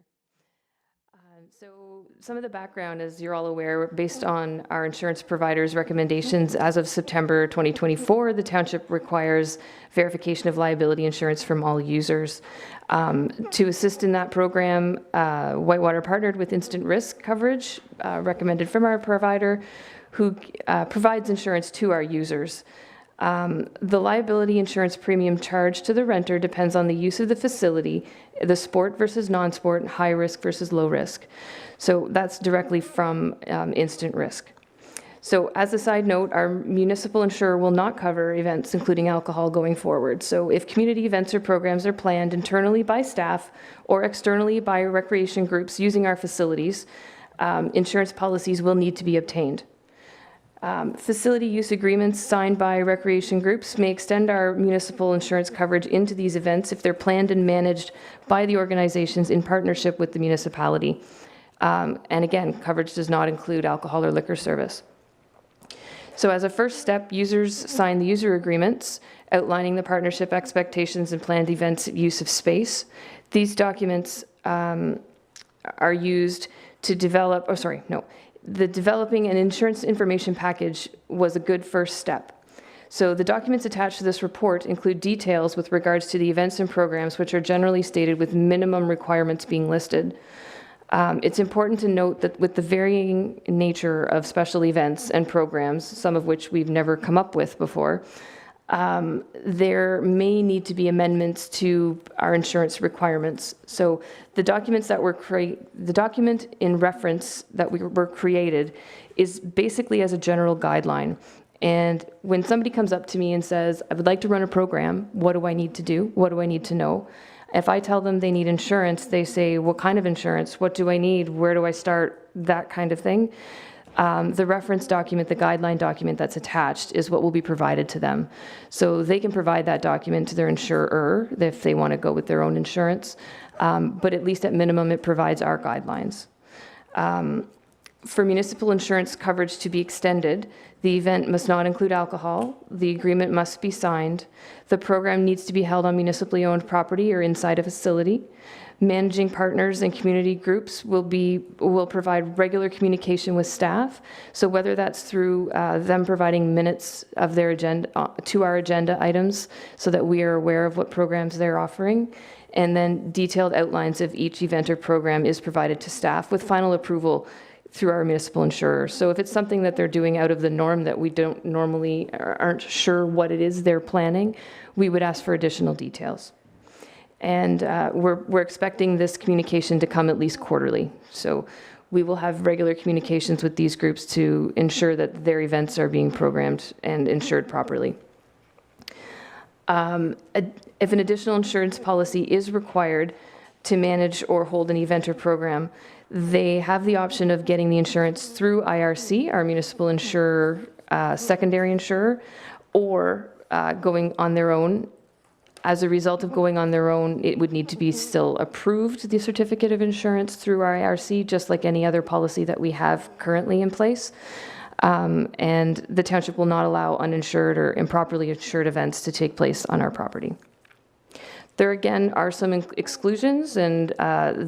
So some of the background, as you're all aware, based on our insurance provider's recommendations, as of September 2024, the township requires verification of liability insurance from all users. To assist in that program, Whitewater partnered with Instant Risk Coverage, recommended from our provider, who provides insurance to our users. The liability insurance premium charged to the renter depends on the use of the facility, the sport versus non-sport, high risk versus low risk. So that's directly from Instant Risk. So as a side note, our municipal insurer will not cover events including alcohol going forward. So if community events or programs are planned internally by staff or externally by recreation groups using our facilities, insurance policies will need to be obtained. Facility use agreements signed by recreation groups may extend our municipal insurance coverage into these events if they're planned and managed by the organizations in partnership with the municipality. And again, coverage does not include alcohol or liquor service. So as a first step, users sign the user agreements outlining the partnership expectations and planned events use of space. These documents are used to develop, the developing an insurance information package was a good first step. So the documents attached to this report include details with regards to the events and programs, which are generally stated with minimum requirements being listed. It's important to note that with the varying nature of special events and programs, some of which we've never come up with before, there may need to be amendments to our insurance requirements. So the documents that were the document in reference that were created is basically as a general guideline. And when somebody comes up to me and says, I would like to run a program, what do I need to do? What do I need to know? If I tell them they need insurance, they say, what kind of insurance? What do I need? Where do I start? That kind of thing. The reference document, the guideline document that's attached is what will be provided to them. So they can provide that document to their insurer if they want to go with their own insurance. But at least at minimum, it provides our guidelines. For municipal insurance coverage to be extended, the event must not include alcohol. The agreement must be signed. The program needs to be held on municipally owned property or inside a facility. Managing partners and community groups will provide regular communication with staff. So whether that's through them providing minutes of their agenda to our agenda items so that we are aware of what programs they're offering, and then detailed outlines of each event or program is provided to staff with final approval through our municipal insurer. So if it's something that they're doing out of the norm that we don't normally aren't sure what it is they're planning, we would ask for additional details. And we're expecting this communication to come at least quarterly. So we will have regular communications with these groups to ensure that their events are being programmed and insured properly. If an additional insurance policy is required to manage or hold an event or program, they have the option of getting the insurance through IRC, our municipal insurer, secondary insurer, or going on their own. As a result of going on their own, it would need to be still approved, the certificate of insurance through our IRC, just like any other policy that we have currently in place. And the township will not allow uninsured or improperly insured events to take place on our property. There again are some exclusions, and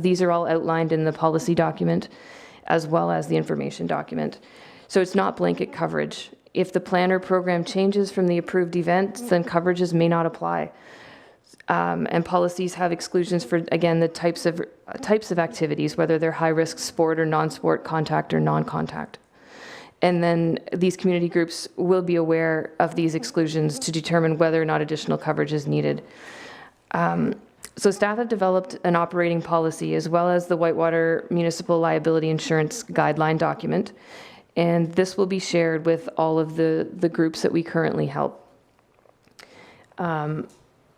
these are all outlined in the policy document as well as the information document. So it's not blanket coverage. If the plan or program changes from the approved event, then coverages may not apply. And policies have exclusions for, again, the types of activities, whether they're high-risk sport or non-sport, contact or non-contact. And then these community groups will be aware of these exclusions to determine whether or not additional coverage is needed. So staff have developed an operating policy as well as the Whitewater Municipal Liability Insurance Guideline document, and this will be shared with all of the groups that we currently help.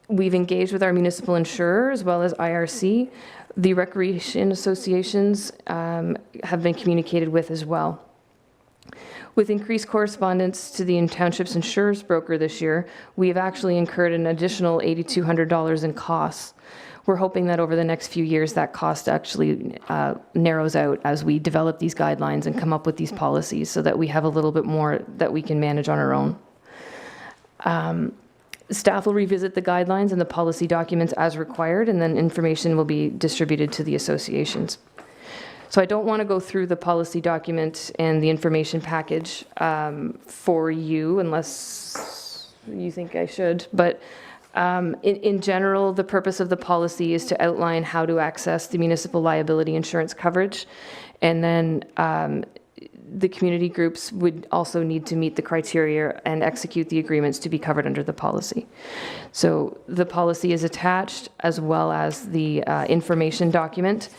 We've engaged with our municipal insurer as well as IRC. The recreation associations have been communicated with as well. With increased correspondence to the township's insurance broker this year, we have actually incurred an additional $8,200 in costs. We're hoping that over the next few years that cost actually narrows out as we develop these guidelines and come up with these policies so that we have a little bit more that we can manage on our own. Staff will revisit the guidelines and the policy documents as required, and then information will be distributed to the associations. So I don't want to go through the policy document and the information package for you unless you think I should. But in general, the purpose of the policy is to outline how to access the municipal liability insurance coverage. And then the community groups would also need to meet the criteria and execute the agreements to be covered under the policy. So the policy is attached as well as the information document.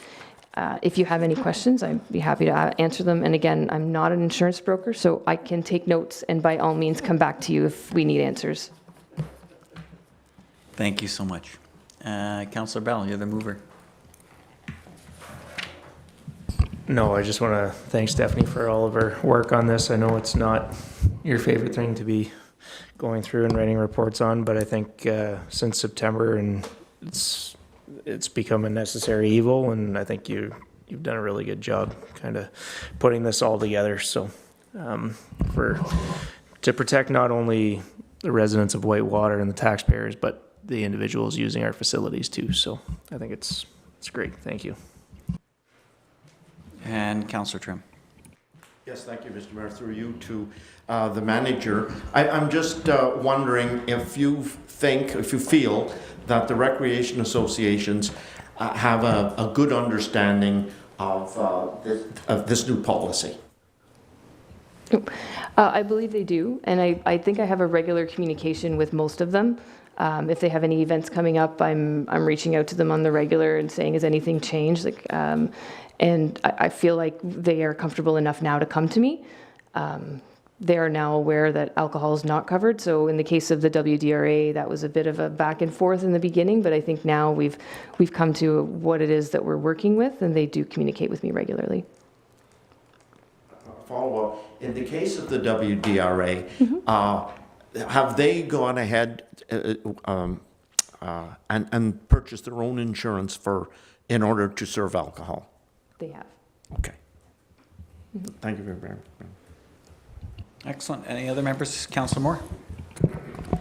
If you have any questions, I'd be happy to answer them. And again, I'm not an insurance broker, so I can take notes and by all means come back to you if we need answers. Thank you so much. Councillor Bell, you're the mover. No, I just want to thank Stephanie for all of her work on this. I know it's not your favorite thing to be going through and writing reports on, but I think since September and it's become a necessary evil, and I think you've done a really good job kind of putting this all together. So to protect not only the residents of Whitewater and the taxpayers, but the individuals using our facilities too. So I think it's great. Thank you. And Councillor Trim. Yes, thank you, Mr. Mayor. Through you to the manager. I'm just wondering if you feel that the recreation associations have a good understanding of this new policy. I believe they do, and I think I have a regular communication with most of them. If they have any events coming up, I'm reaching out to them on the regular and saying, has anything changed? And I feel like they are comfortable enough now to come to me. They are now aware that alcohol is not covered. So in the case of the WDRA, that was a bit of a back and forth in the beginning, but I think now we've come to what it is that we're working with, and they do communicate with me regularly. Follow-up. In the case of the WDRA, have they gone ahead and purchased their own insurance in order to serve alcohol? They have. Okay. Thank you very much. Excellent. Any other members? Councillor Moore?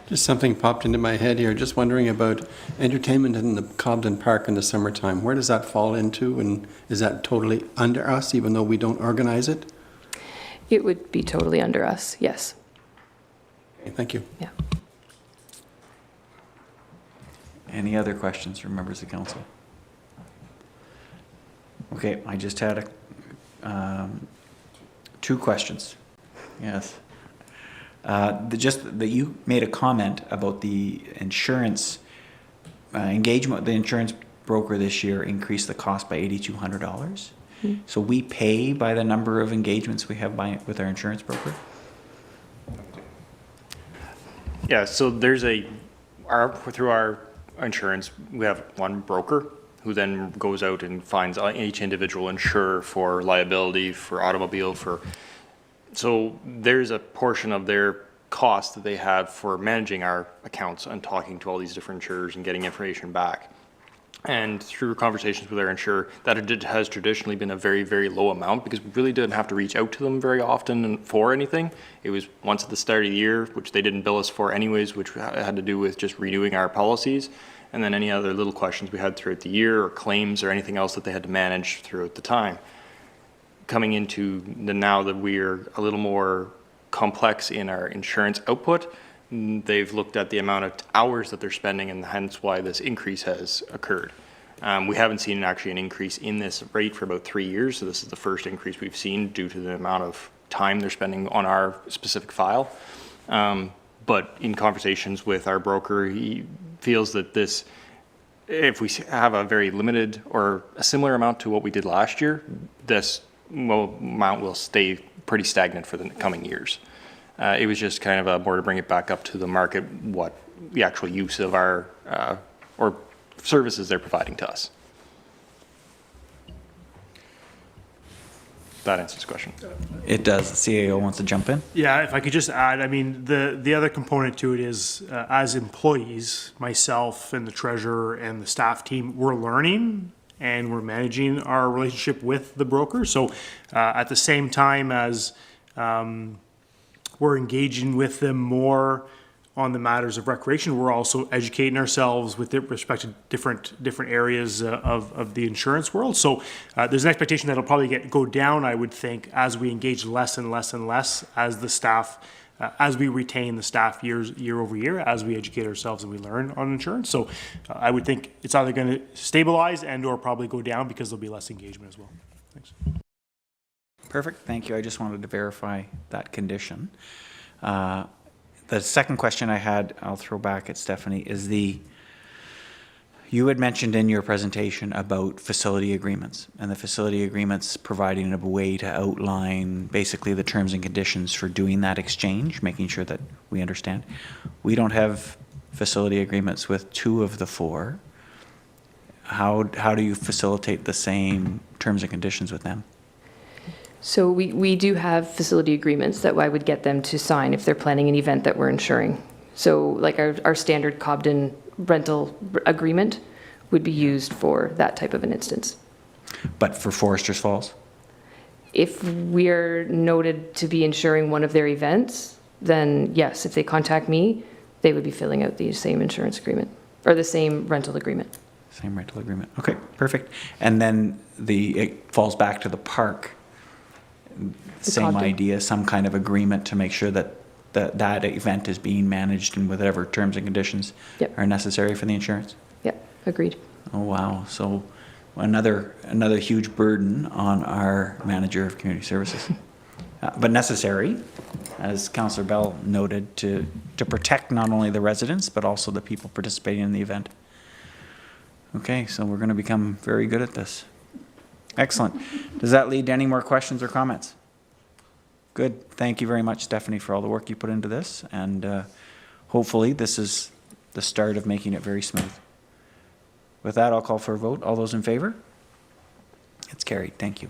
Just something popped into my head here. Just wondering about entertainment in the Cobden Park in the summertime. Where does that fall into, and is that totally under us, even though we don't organize it? It would be totally under us, yes. Okay, thank you. Yeah. Any other questions from members of council? Okay, I just had two questions. Yes. Just that you made a comment about the insurance engagement with the insurance broker this year increased the cost by $8,200. Mm-hmm. So we pay by the number of engagements we have with our insurance broker? Yeah, so there's through our insurance, we have one broker who then goes out and finds each individual insurer for liability, for automobile, so there's a portion of their cost that they have for managing our accounts and talking to all these different insurers and getting information back. And through conversations with our insurer, that has traditionally been a very, very low amount because we really didn't have to reach out to them very often for anything. It was once at the start of the year, which they didn't bill us for anyways, which had to do with just renewing our policies. And then any other little questions we had throughout the year or claims or anything else that they had to manage throughout the time. Coming into now that we're a little more complex in our insurance output, they've looked at the amount of hours that they're spending and hence why this increase has occurred. We haven't seen actually an increase in this rate for about 3 years, so this is the first increase we've seen due to the amount of time they're spending on our specific file. But in conversations with our broker, he feels that this, if we have a very limited or a similar amount to what we did last year, this amount will stay pretty stagnant for the coming years. It was just kind of more to bring it back up to the market, what the actual use of our or services they're providing to us. That answers the question. It does. The CAO wants to jump in. Yeah, if I could just add, I mean, the other component to it is as employees, myself and the treasurer and the staff team, we're learning and we're managing our relationship with the broker. So at the same time as we're engaging with them more, on the matters of recreation, we're also educating ourselves with respect to different areas of the insurance world. So there's an expectation that it'll probably go down, I would think, as we engage less and less and less as the staff, as we retain the staff year over year, as we educate ourselves and we learn on insurance. So I would think it's either going to stabilize and or probably go down because there'll be less engagement as well. Thanks. Perfect, thank you. I just wanted to verify that condition. The second question I had, I'll throw back at Stephanie, is you had mentioned in your presentation about facility agreements, and the facility agreements providing a way to outline basically the terms and conditions for doing that exchange, making sure that we understand. We don't have facility agreements with 2 of the 4. How do you facilitate the same terms and conditions with them? So we do have facility agreements that I would get them to sign if they're planning an event that we're insuring. So like our standard Cobden rental agreement would be used for that type of an instance. But for Foresters Falls? If we're noted to be insuring one of their events, then yes, if they contact me, they would be filling out the same insurance agreement or the same rental agreement. Same rental agreement. Okay, perfect. And then it falls back to the park. Same Cobden. idea, some kind of agreement to make sure that that event is being managed and whatever terms and conditions Yep. are necessary for the insurance. Yep, agreed. Oh, wow. So another huge burden on our manager of community services. But necessary, as Councillor Bell noted, to protect not only the residents, but also the people participating in the event. Okay, so we're going to become very good at this. Excellent. Does that lead to any more questions or comments? Good. Thank you very much, Stephanie, for all the work you put into this. And hopefully this is the start of making it very smooth. With that, I'll call for a vote. All those in favor? It's carried. Thank you.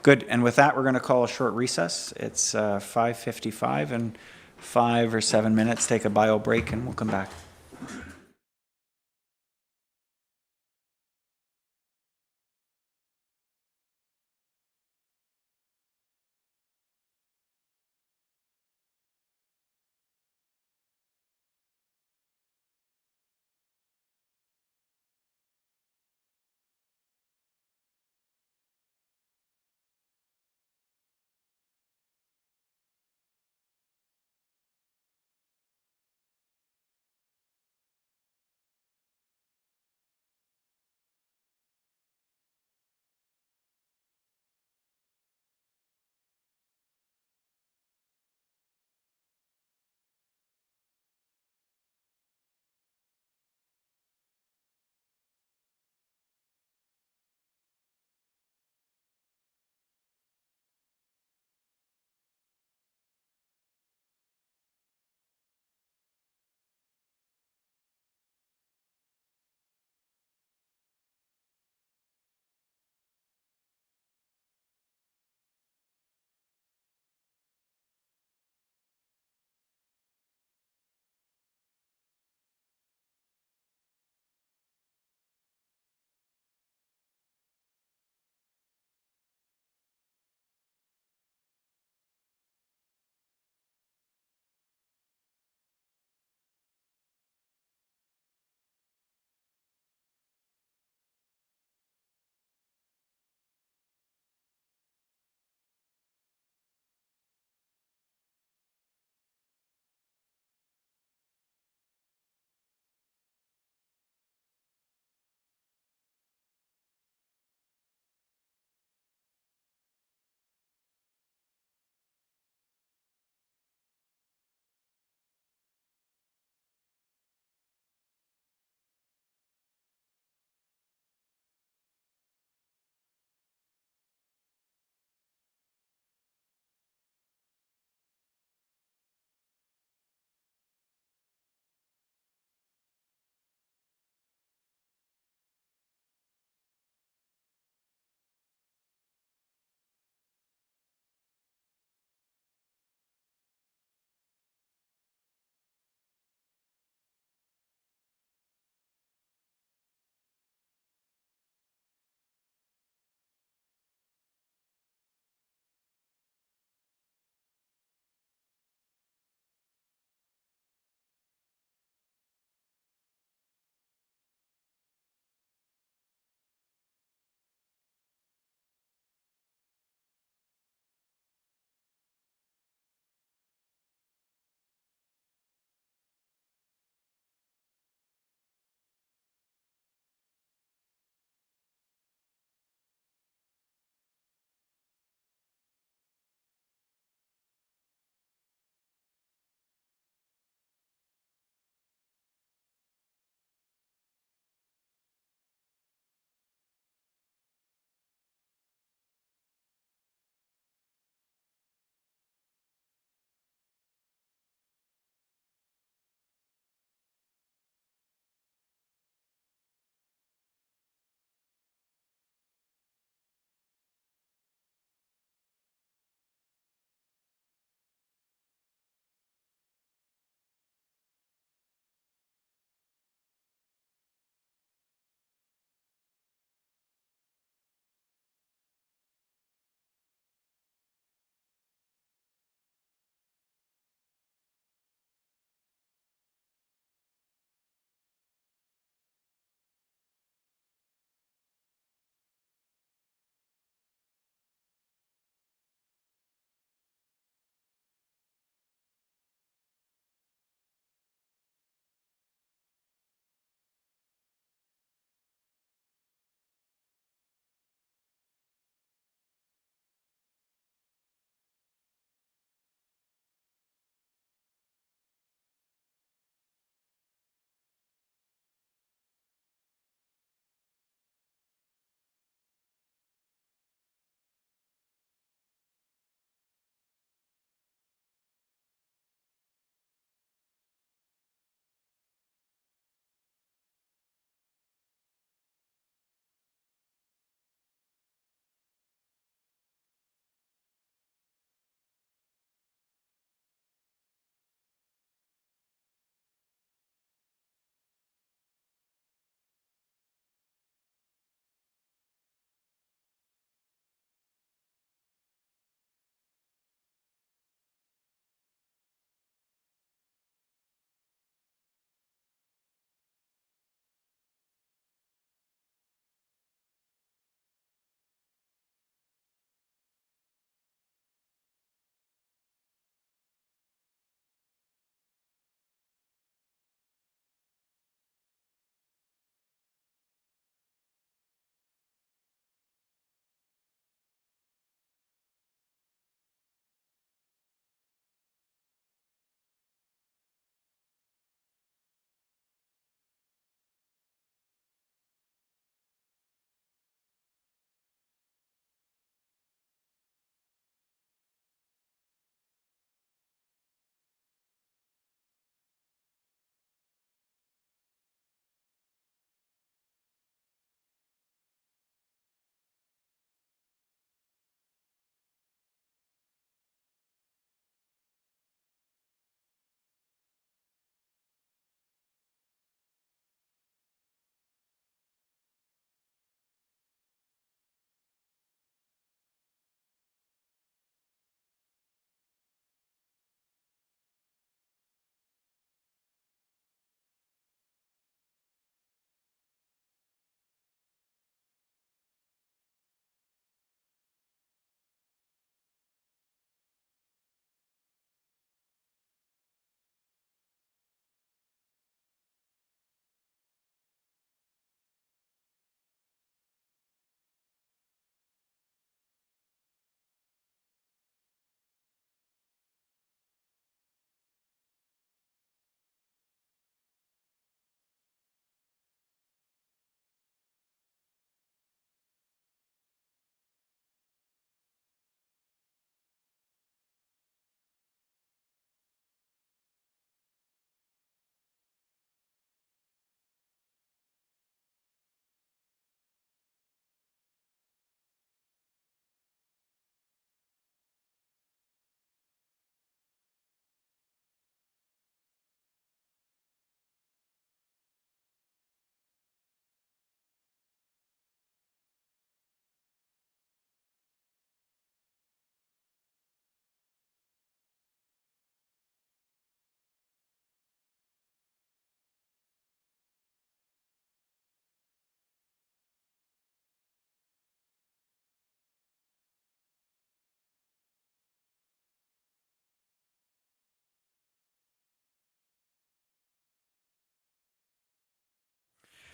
Good. And with that, we're going to call a short recess. It's 5:55 and 5 or 7 minutes. Take a bio break and we'll come back.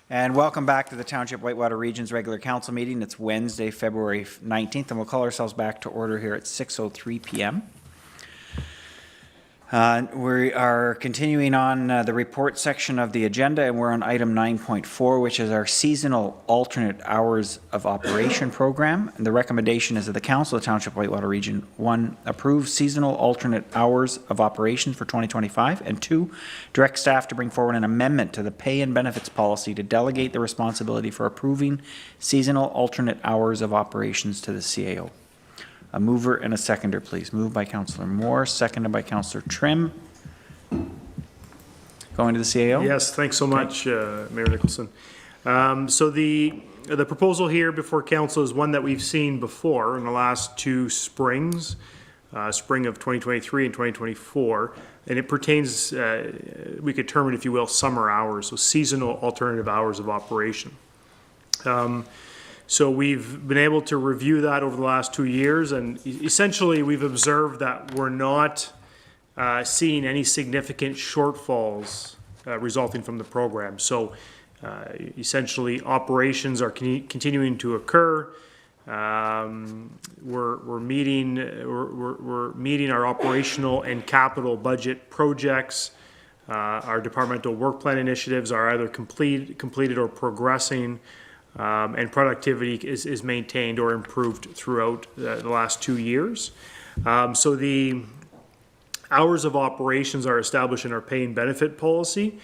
And welcome back to the Township Whitewater Region's regular council meeting. It's Wednesday, February 19th, and we'll call ourselves back to order here at 6:03 p.m. We are continuing on the report section of the agenda, and we're on item 9.4, which is our seasonal alternate hours of operation program. And the recommendation is that the Council of the Township Whitewater Region 1, approve seasonal alternate hours of operations for 2025, and 2, direct staff to bring forward an amendment to the pay and benefits policy to delegate the responsibility for approving seasonal alternate hours of operations to the CAO. A mover and a seconder, please. Moved by Councillor Moore, seconded by Councillor Trim. Going to the CAO? Yes, thanks so much, Mayor Nicholson. So the proposal here before council is one that we've seen before in the last two springs, spring of 2023 and 2024, and it pertains, we could term it, if you will, summer hours, so seasonal alternative hours of operation. So we've been able to review that over the last 2 years, and essentially we've observed that we're not seeing any significant shortfalls resulting from the program. So essentially operations are continuing to occur. We're meeting our operational and capital budget projects. Our departmental work plan initiatives are either completed or progressing. And productivity is maintained or improved throughout the last 2 years. So the hours of operations are established in our pay and benefit policy,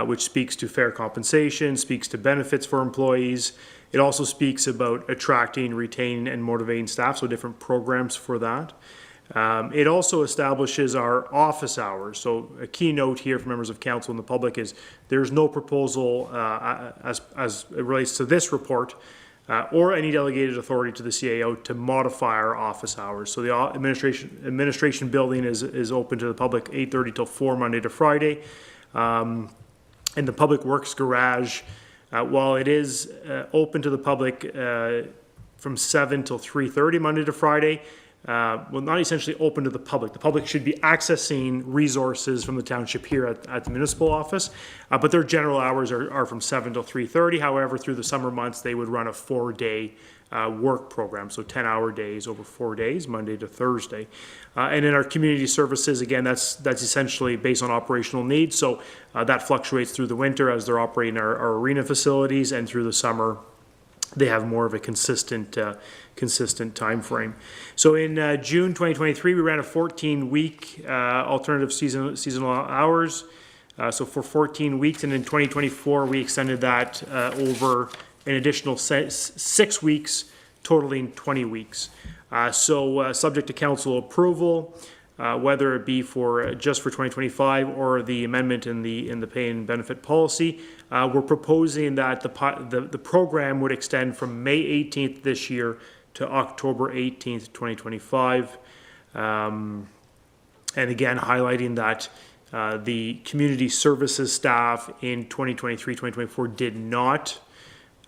which speaks to fair compensation, speaks to benefits for employees. It also speaks about attracting, retaining, and motivating staff, so different programs for that. It also establishes our office hours. So a key note here for members of council and the public is there's no proposal as it relates to this report or any delegated authority to the CAO to modify our office hours. So the administration building is open to the public 8:30 till 4 Monday to Friday. And the public works garage, while it is open to the public from 7 till 3:30 Monday to Friday, well, not essentially open to the public. The public should be accessing resources from the township here at the municipal office, but their general hours are from 7 till 3:30. However, through the summer months, they would run a 4-day work program, so 10-hour days over 4 days, Monday to Thursday. And in our community services, again, that's essentially based on operational needs, so that fluctuates through the winter as they're operating our arena facilities, and through the summer, they have more of a consistent time frame. So in June 2023, we ran a 14-week alternative seasonal hours. So for 14 weeks, and in 2024, we extended that over an additional 6 weeks, totaling 20 weeks. So subject to council approval, whether it be for just for 2025 or the amendment in the pay and benefit policy, we're proposing that the program would extend from May 18th this year to October 18th, 2025. And again, highlighting that the community services staff in 2023-2024 did not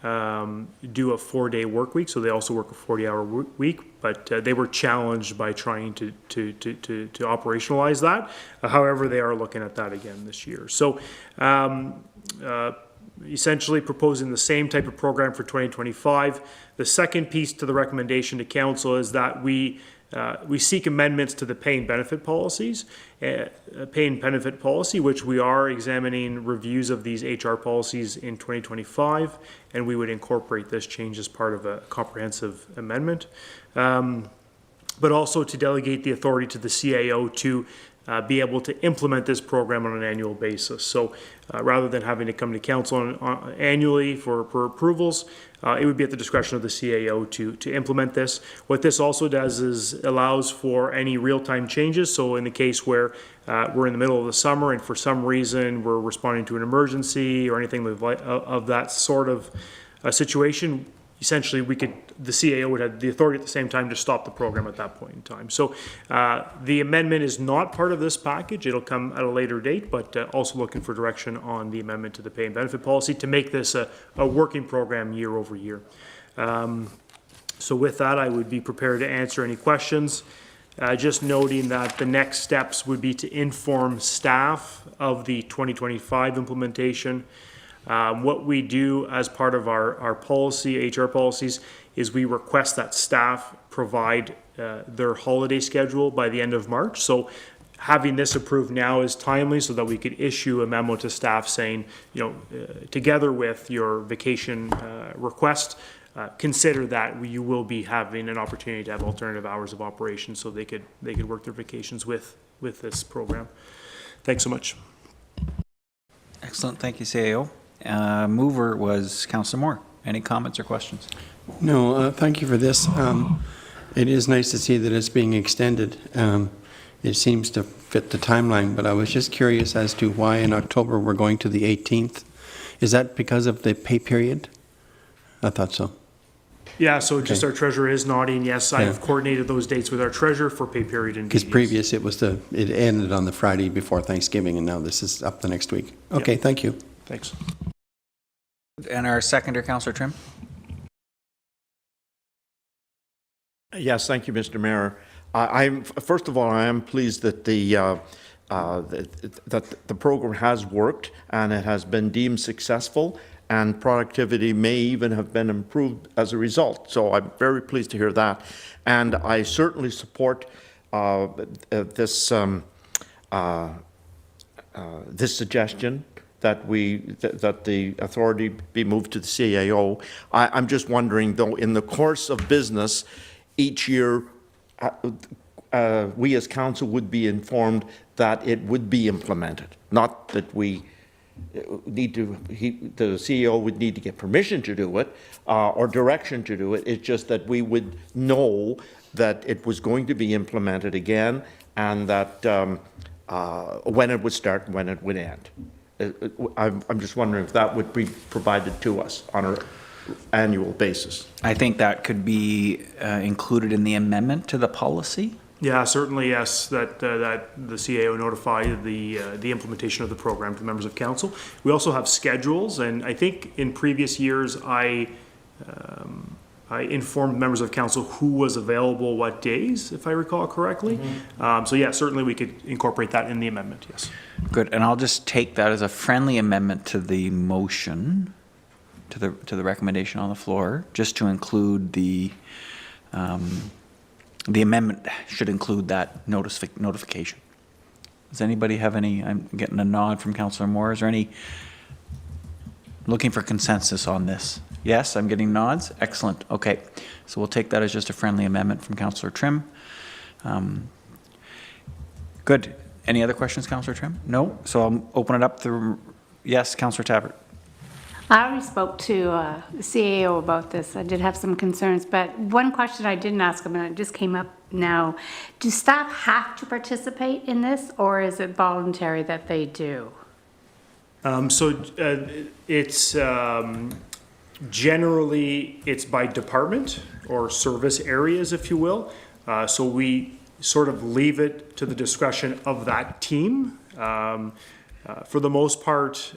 do a 4-day work week, so they also work a 40-hour week, but they were challenged by trying to operationalize that. However, they are looking at that again this year. So essentially proposing the same type of program for 2025. The second piece to the recommendation to council is that we seek amendments to the pay and benefit policies, which we are examining reviews of these HR policies in 2025, and we would incorporate this change as part of a comprehensive amendment. But also to delegate the authority to the CAO to be able to implement this program on an annual basis. So rather than having to come to council annually for approvals, it would be at the discretion of the CAO to implement this. What this also does is allows for any real-time changes. So in the case where we're in the middle of the summer and for some reason we're responding to an emergency or anything of that sort of situation, essentially the CAO would have the authority at the same time to stop the program at that point in time. So the amendment is not part of this package. It'll come at a later date, but also looking for direction on the amendment to the pay and benefit policy to make this a working program year over year. So with that, I would be prepared to answer any questions. Just noting that the next steps would be to inform staff of the 2025 implementation. What we do as part of our policy, HR policies, is we request that staff provide their holiday schedule by the end of March. So having this approved now is timely so that we could issue a memo to staff saying, together with your vacation request, consider that you will be having an opportunity to have alternative hours of operation so they could work their vacations with this program. Thanks so much. Excellent, thank you, CAO. Mover was Councillor Moore. Any comments or questions? No, thank you for this. It is nice to see that it's being extended. It seems to fit the timeline, but I was just curious as to why in October we're going to the 18th. Is that because of the pay period? I thought so. Yeah, so just our treasurer is nodding. Yes, I have coordinated those dates with our treasurer for pay period and Because previous it ended on the Friday before Thanksgiving, and now this is up the next week. Okay, thank you. Thanks. And our seconder, Councillor Trim? Yes, thank you, Mr. Mayor. First of all, I am pleased that the program has worked and it has been deemed successful, and productivity may even have been improved as a result. So I'm very pleased to hear that, and I certainly support this suggestion that the authority be moved to the CAO. I'm just wondering, though, in the course of business, each year, we as council would be informed that it would be implemented, not that we need to, the CEO would need to get permission to do it or direction to do it. It's just that we would know that it was going to be implemented again, and that when it would start and when it would end. I'm just wondering if that would be provided to us on an annual basis. I think that could be included in the amendment to the policy. Yeah, certainly, yes, that the CAO notify the implementation of the program to members of council. We also have schedules, and I think in previous years I informed members of council who was available what days, if I recall correctly. So yeah, certainly we could incorporate that in the amendment, yes. Good, and I'll just take that as a friendly amendment to the motion, to the recommendation on the floor, just to include the amendment should include that notification. Does anybody have any? I'm getting a nod from Councillor Moore. Is there any looking for consensus on this? Yes, I'm getting nods. Excellent. Okay, so we'll take that as just a friendly amendment from Councillor Trim. Good. Any other questions, Councillor Trim? No. So I'll open it up to yes, Councillor Tabbert. I already spoke to the CAO about this. I did have some concerns, but one question I didn't ask them, and it just came up now. Do staff have to participate in this, or is it voluntary that they do? It's generally, it's by department or service areas, if you will. So we sort of leave it to the discretion of that team. For the most part,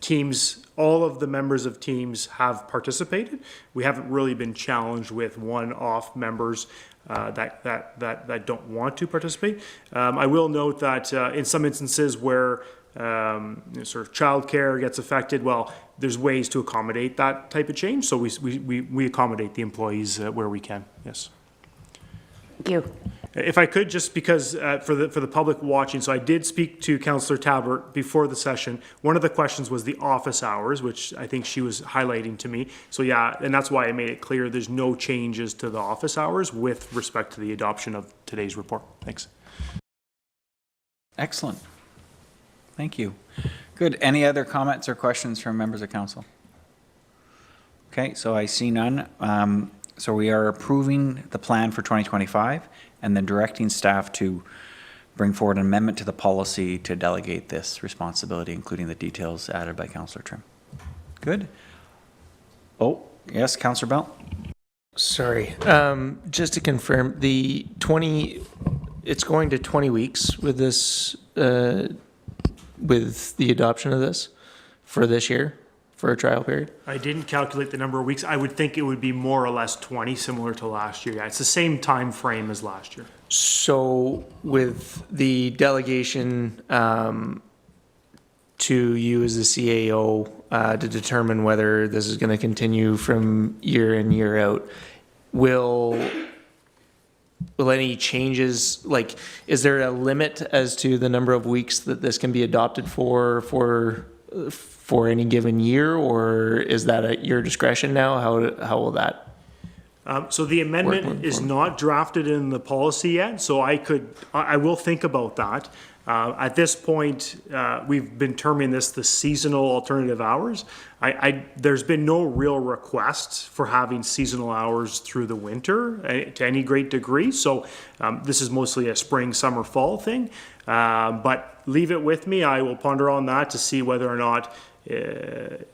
teams, all of the members of teams have participated. We haven't really been challenged with one-off members that don't want to participate. I will note that in some instances where sort of childcare gets affected, well, there's ways to accommodate that type of change. So we accommodate the employees where we can. Yes. Thank you. If I could, just because for the public watching, so I did speak to Councillor Tabbert before the session. One of the questions was the office hours, which I think she was highlighting to me. So yeah, and that's why I made it clear there's no changes to the office hours with respect to the adoption of today's report. Thanks. Excellent. Thank you. Good. Any other comments or questions from members of council? Okay, so I see none. So we are approving the plan for 2025 and then directing staff to bring forward an amendment to the policy to delegate this responsibility, including the details added by Councillor Trim. Good. Oh, yes, Councillor Bell. Sorry, just to confirm, it's going to 20 weeks with this, with the adoption of this for this year, for a trial period? I didn't calculate the number of weeks. I would think it would be more or less 20, similar to last year. Yeah, it's the same time frame as last year. So with the delegation to you as the CAO, to determine whether this is going to continue from year in, year out. Will any changes, like, is there a limit as to the number of weeks that this can be adopted for any given year, or is that at your discretion now? How will that? So the amendment is not drafted in the policy yet, so I will think about that. At this point, we've been terming this the seasonal alternative hours. There's been no real request for having seasonal hours through the winter to any great degree. So this is mostly a spring, summer, fall thing. But leave it with me. I will ponder on that to see whether or not the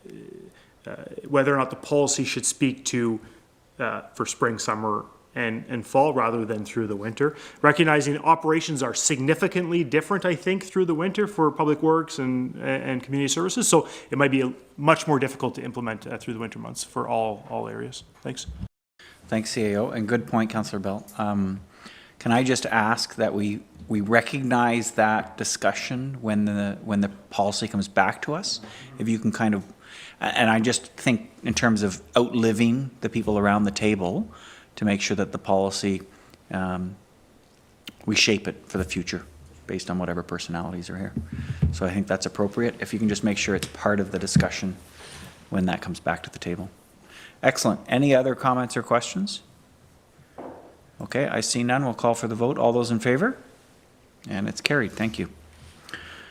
policy should speak to for spring, summer, and fall rather than through the winter. Recognizing operations are significantly different, I think, through the winter for public works and community services. So it might be much more difficult to implement through the winter months for all areas. Thanks. Thanks, CAO, and good point, Councillor Bell. Can I just ask that we recognize that discussion when the policy comes back to us? If you can kind of, and I just think in terms of outliving the people around the table to make sure that the policy, we shape it for the future based on whatever personalities are here. So I think that's appropriate. If you can just make sure it's part of the discussion when that comes back to the table. Excellent. Any other comments or questions? Okay, I see none. We'll call for the vote. All those in favor? And it's carried. Thank you.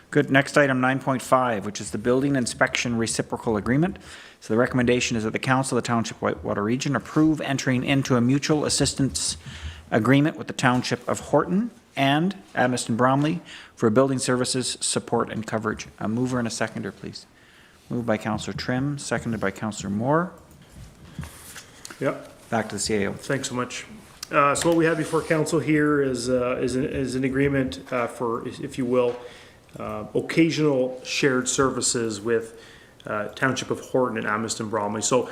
Good. Next item, 9.5, which is the Building Inspection Reciprocal Agreement. So the recommendation is that the Council of the Township of Whitewater Region approve entering into a mutual assistance agreement with the Township of Horton and Admiston Bromley for building services, support, and coverage. A mover and a seconder, please. Moved by Councillor Trim, seconded by Councillor Moore. Yep. Back to the CAO. Thanks so much. So what we have before council here is an agreement for, if you will, occasional shared services with Township of Horton and Admiston Bromley. So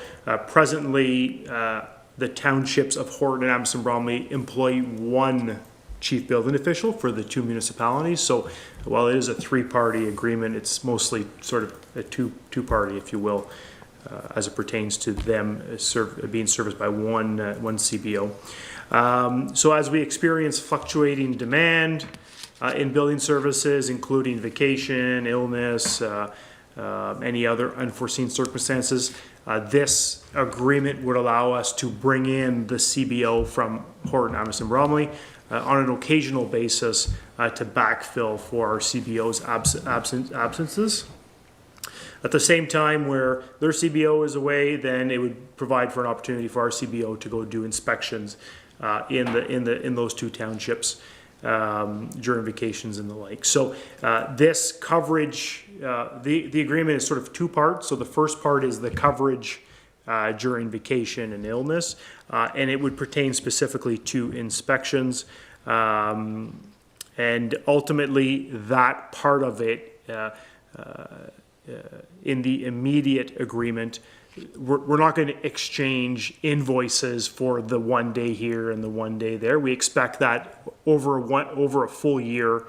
presently, the townships of Horton and Admiston Bromley employ one chief building official for the two municipalities. So while it is a three-party agreement, it's mostly sort of a two-party, if you will, as it pertains to them being serviced by one CBO. So as we experience fluctuating demand in building services, including vacation, illness, any other unforeseen circumstances, this agreement would allow us to bring in the CBO from Horton, Admiston Bromley on an occasional basis to backfill for our CBO's absences. At the same time, where their CBO is away, then it would provide for an opportunity for our CBO to go do inspections in those two townships during vacations and the like. So this coverage, the agreement is sort of two parts. So the first part is the coverage during vacation and illness, and it would pertain specifically to inspections. And ultimately, that part of it in the immediate agreement, we're not going to exchange invoices for the 1 day here and the 1 day there. We expect that over a full year,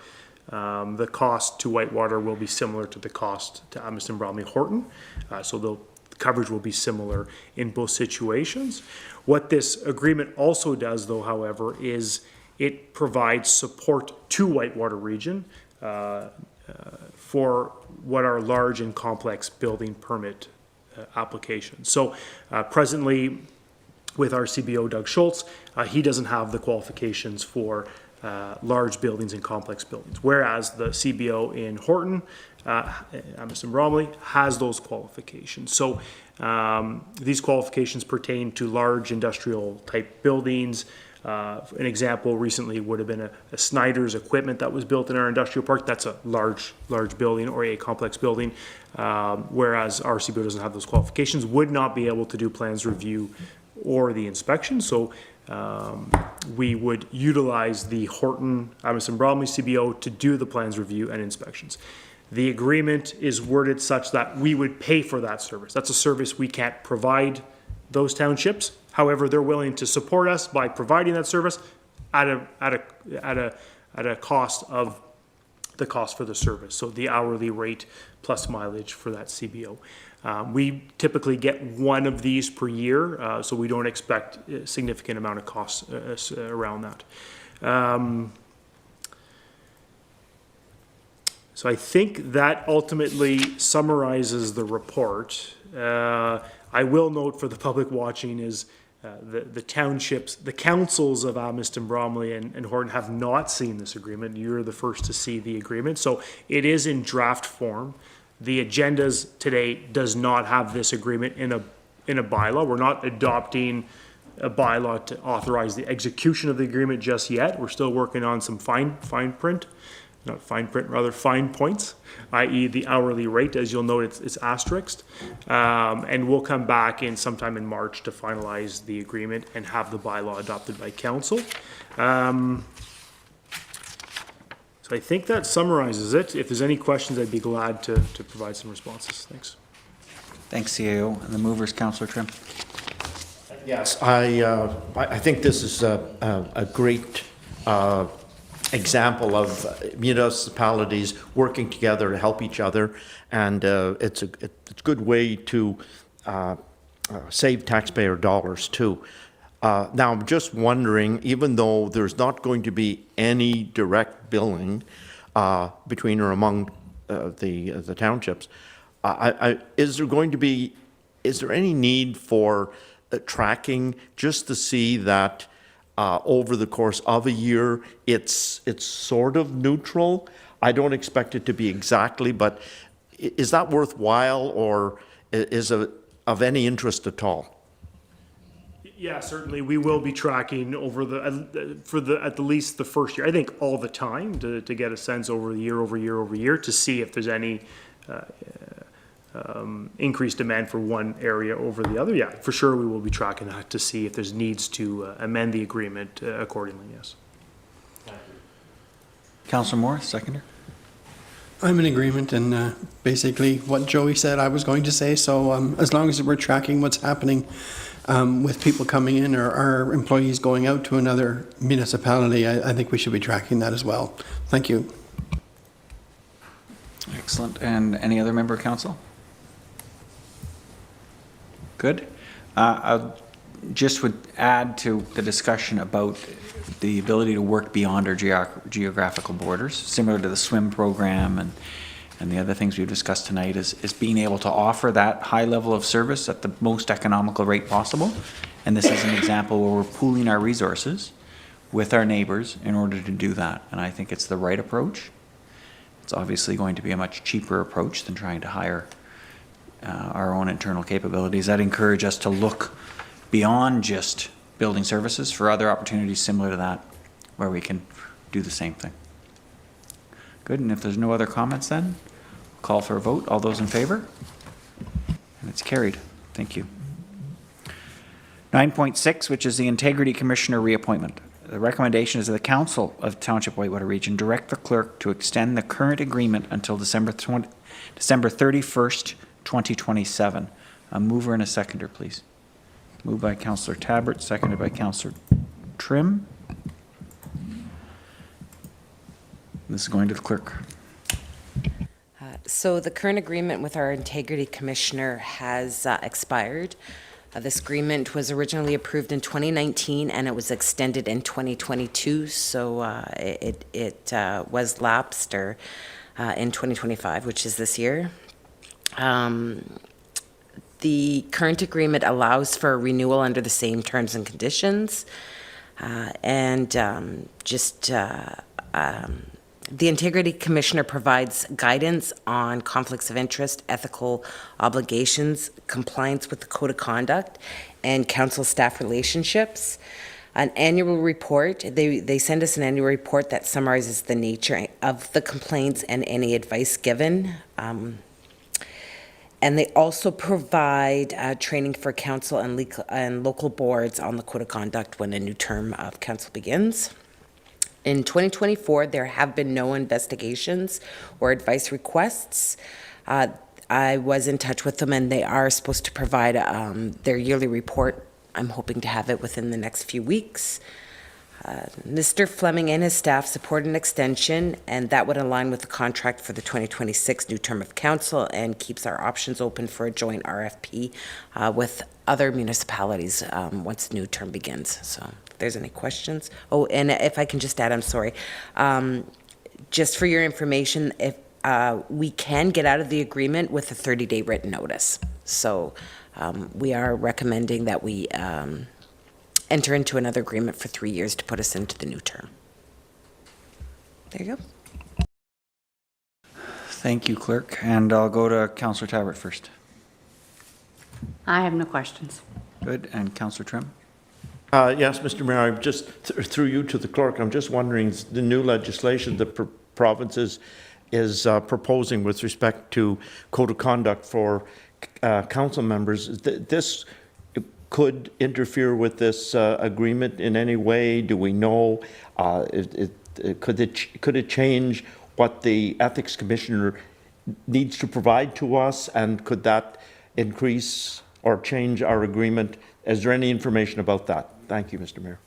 the cost to Whitewater will be similar to the cost to Admiston Bromley Horton. So the coverage will be similar in both situations. What this agreement also does, though, however, is it provides support to Whitewater Region for what are large and complex building permit applications. So presently, with our CBO, Doug Schultz, he doesn't have the qualifications for large buildings and complex buildings, whereas the CBO in Horton, Admiston Bromley, has those qualifications. So these qualifications pertain to large industrial type buildings. An example recently would have been a Snyder's equipment that was built in our industrial park. That's a large building or a complex building, whereas our CBO doesn't have those qualifications, would not be able to do plans review or the inspection. So we would utilize the Horton, Admiston Bromley CBO to do the plans review and inspections. The agreement is worded such that we would pay for that service. That's a service we can't provide those townships. However, they're willing to support us by providing that service at a cost of the cost for the service, so the hourly rate plus mileage for that CBO. We typically get one of these per year, so we don't expect a significant amount of costs around that. So I think that ultimately summarizes the report. I will note for the public watching is the townships, the councils of Amherst, Bromley, and Horton have not seen this agreement. You're the first to see the agreement. So it is in draft form. The agendas today does not have this agreement in a bylaw. We're not adopting a bylaw to authorize the execution of the agreement just yet. We're still working on some fine print. Not fine print, rather fine points, i.e. the hourly rate. As you'll note, it's asterisked. And we'll come back in sometime in March to finalize the agreement and have the bylaw adopted by council. So I think that summarizes it. If there's any questions, I'd be glad to provide some responses. Thanks. Thanks, CAO. And the movers, Councillor Trim. Yes, I think this is a great example of municipalities working together to help each other, and it's a good way to save taxpayer dollars too. Now, I'm just wondering, even though there's not going to be any direct billing between or among the townships, is there any need for tracking just to see that over the course of a year, it's sort of neutral? I don't expect it to be exactly, but is that worthwhile, or is it of any interest at all? Yeah, certainly. We will be tracking over at least the first year. I think all the time to get a sense over year to see if there's any increased demand for one area over the other. Yeah, for sure we will be tracking that to see if there's needs to amend the agreement accordingly, yes. Councillor Morris, seconder. I'm in agreement, and basically what Joey said I was going to say, so as long as we're tracking what's happening with people coming in or our employees going out to another municipality, I think we should be tracking that as well. Thank you. Excellent. And any other member of council? Good. I just would add to the discussion about the ability to work beyond our geographical borders, similar to the SWIM program and the other things we've discussed tonight, is being able to offer that high level of service at the most economical rate possible. And this is an example where we're pooling our resources with our neighbors in order to do that. And I think it's the right approach. It's obviously going to be a much cheaper approach than trying to hire our own internal capabilities. That encourage us to look beyond just building services for other opportunities similar to that, where we can do the same thing. Good, and if there's no other comments then, call for a vote. All those in favor? And it's carried. Thank you. 9.6, which is the Integrity Commissioner reappointment. The recommendation is that the Council of Township Whitewater Region direct the clerk to extend the current agreement until December 31st, 2027. A mover and a seconder, please. Moved by Councillor Tabbert, seconded by Councillor Trim. This is going to the clerk. So the current agreement with our Integrity Commissioner has expired. This agreement was originally approved in 2019 and it was extended in 2022. So it was lapsed in 2025, which is this year. The current agreement allows for a renewal under the same terms and conditions. The Integrity Commissioner provides guidance on conflicts of interest, ethical obligations, compliance with the Code of Conduct, and council staff relationships. An annual report, they send us an annual report that summarizes the nature of the complaints and any advice given. And they also provide training for council and local boards on the Code of Conduct when a new term of council begins. In 2024, there have been no investigations or advice requests. I was in touch with them and they are supposed to provide their yearly report. I'm hoping to have it within the next few weeks. Mr. Fleming and his staff support an extension, and that would align with the contract for the 2026 new term of council and keeps our options open for a joint RFP with other municipalities once the new term begins. So if there's any questions. Oh, and if I can just add, I'm sorry. Just for your information, if we can get out of the agreement with a 30-day written notice. So we are recommending that we enter into another agreement for 3 years to put us into the new term. There you go. Thank you, Clerk. And I'll go to Councillor Tabbert first. I have no questions. Good. And Councillor Trim? Yes, Mr. Mayor, I'm just, through you to the clerk, I'm just wondering, the new legislation the province is proposing with respect to code of conduct for council members, this could interfere with this agreement in any way? Do we know? Could it change what the Ethics Commissioner needs to provide to us, and could that increase or change our agreement? Is there any information about that? Thank you, Mr. Mayor.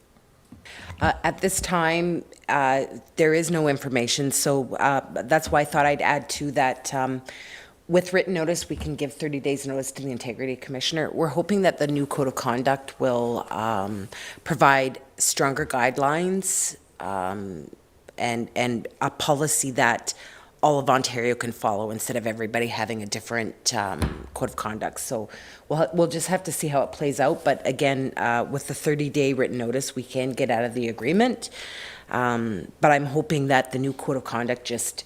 At this time, there is no information, so that's why I thought I'd add to that. With written notice, we can give 30 days notice to the Integrity Commissioner. We're hoping that the new Code of Conduct will provide stronger guidelines and a policy that all of Ontario can follow instead of everybody having a different Code of Conduct. So we'll just have to see how it plays out. But again, with the 30-day written notice, we can get out of the agreement. But I'm hoping that the new Code of Conduct just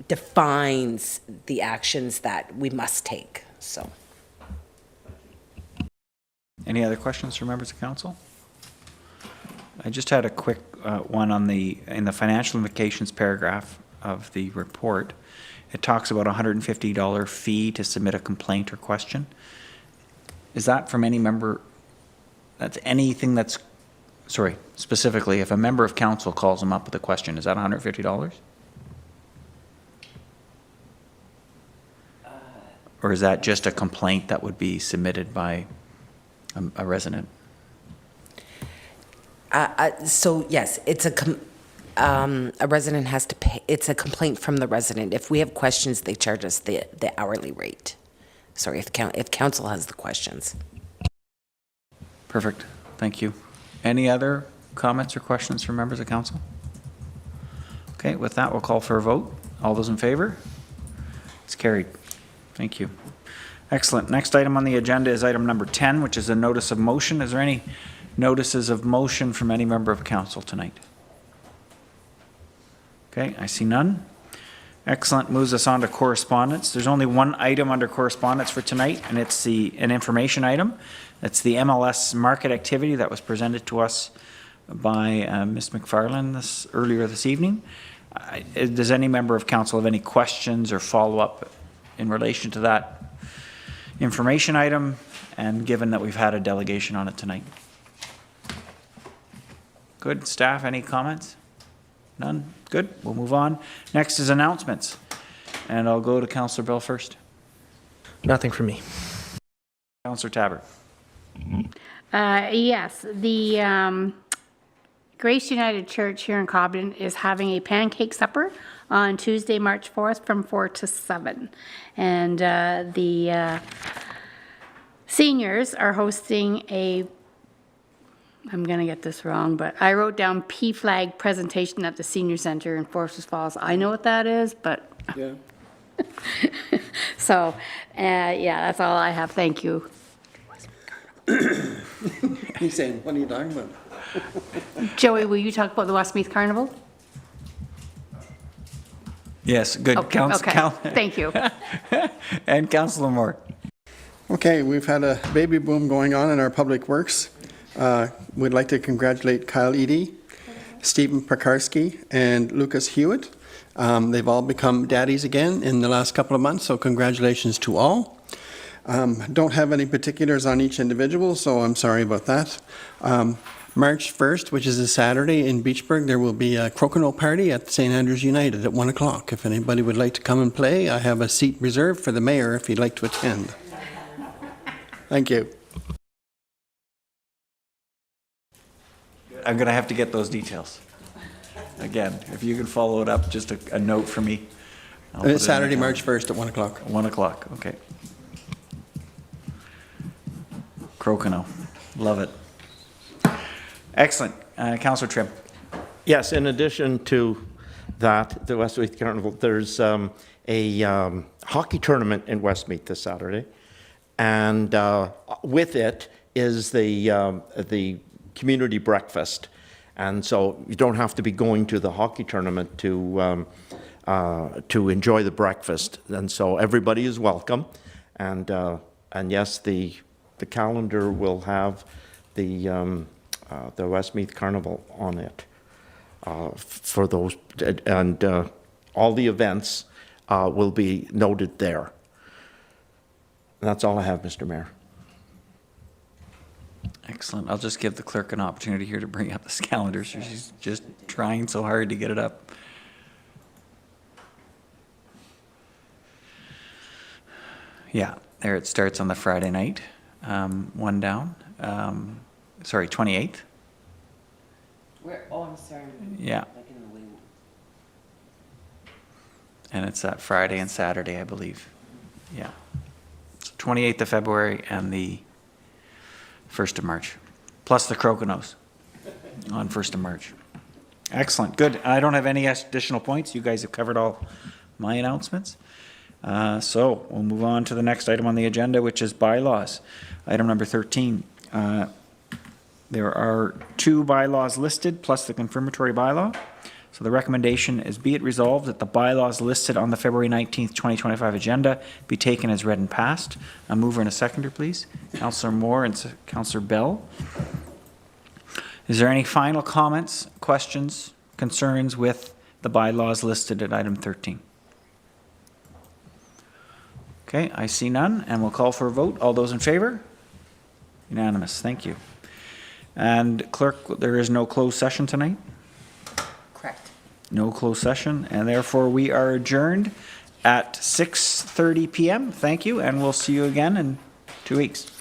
defines the actions that we must take. So, Any other questions from members of council? I just had a quick one on in the financial implications paragraph of the report. It talks about a $150 fee to submit a complaint or question. Is that from any member? That's anything that's, sorry, specifically, if a member of council calls them up with a question, is that $150? Or is that just a complaint that would be submitted by a resident? so yes, it's a resident has to pay. It's a complaint from the resident. If we have questions, they charge us the hourly rate. Sorry, if council has the questions. Perfect. Thank you. Any other comments or questions from members of council? Okay, with that, we'll call for a vote. All those in favor? It's carried. Thank you. Excellent. Next item on the agenda is item number 10, which is a notice of motion. Is there any notices of motion from any member of council tonight? Okay, I see none. Excellent. Moves us on to correspondence. There's only one item under correspondence for tonight, and it's an information item. That's the MLS market activity that was presented to us by Ms. McParland earlier this evening. Does any member of council have any questions or follow-up in relation to that information item, and given that we've had a delegation on it tonight? Good. Staff, any comments? None? Good. We'll move on. Next is announcements. And I'll go to Councillor Bell first. Nothing for me. Councillor Tabbert. Yes, the Grace United Church here in Cobden is having a pancake supper on Tuesday, March 4th from 4 to 7. And the seniors are hosting I'm going to get this wrong, but I wrote down P-flag presentation at the Senior Center in Forest Falls. I know what that is, but... Yeah. So, yeah, that's all I have. Thank you. He's saying, what are you talking about? Joey, will you talk about the Westmeath Carnival? Yes, good. Okay, thank you. And Councillor Moore. Okay, we've had a baby boom going on in our public works. We'd like to congratulate Kyle Eady, Stephen Pekarski, and Lucas Hewitt. They've all become daddies again in the last couple of months, so congratulations to all. Don't have any particulars on each individual, so I'm sorry about that. March 1st, which is a Saturday in Beachburg, there will be a crokinole party at St. Andrews United at 1 o'clock. If anybody would like to come and play, I have a seat reserved for the mayor if he'd like to attend. Thank you. gonna have to get those details. Again, if you can follow it up, just a note for me. I'll put it in the Saturday, calendar. March 1st at 1 o'clock. 1 o'clock, okay. Crokinole, love it. Excellent. Councillor Trim. Yes, in addition to that, the Westmeath Carnival, there's a hockey tournament in Westmeath this Saturday. And with it is the community breakfast. And so you don't have to be going to the hockey tournament to enjoy the breakfast. And so everybody is welcome. And yes, the calendar will have the Westmeath Carnival on it for those, and all the events will be noted there. And that's all I have, Mr. Mayor. Excellent. I'll just give the clerk an opportunity here to bring up this calendar. So she's just trying so hard to get it up. Yeah, there it starts on the Friday night. One down. Sorry, 28th. Oh, I'm sorry. Yeah. And it's that Friday and Saturday, I believe. Yeah. So 28th of February and the 1st of March, plus the Crokinose on 1st of March. Excellent, good. I don't have any additional points. You guys have covered all my announcements. So we'll move on to the next item on the agenda, which is bylaws. Item number 13. There are 2 bylaws listed, plus the confirmatory bylaw. So the recommendation is, be it resolved that the bylaws listed on the February 19th, 2025 agenda be taken as read and passed. A mover and a seconder, please. Councillor Moore and Councillor Bell. Is there any final comments, questions, concerns with the bylaws listed at item 13? Okay, I see none, and we'll call for a vote. All those in favor? Unanimous, thank you. And clerk, there is no closed session tonight? Correct. No closed session, and therefore we are adjourned at 6:30 p.m. Thank you, and we'll see you again in 2 weeks.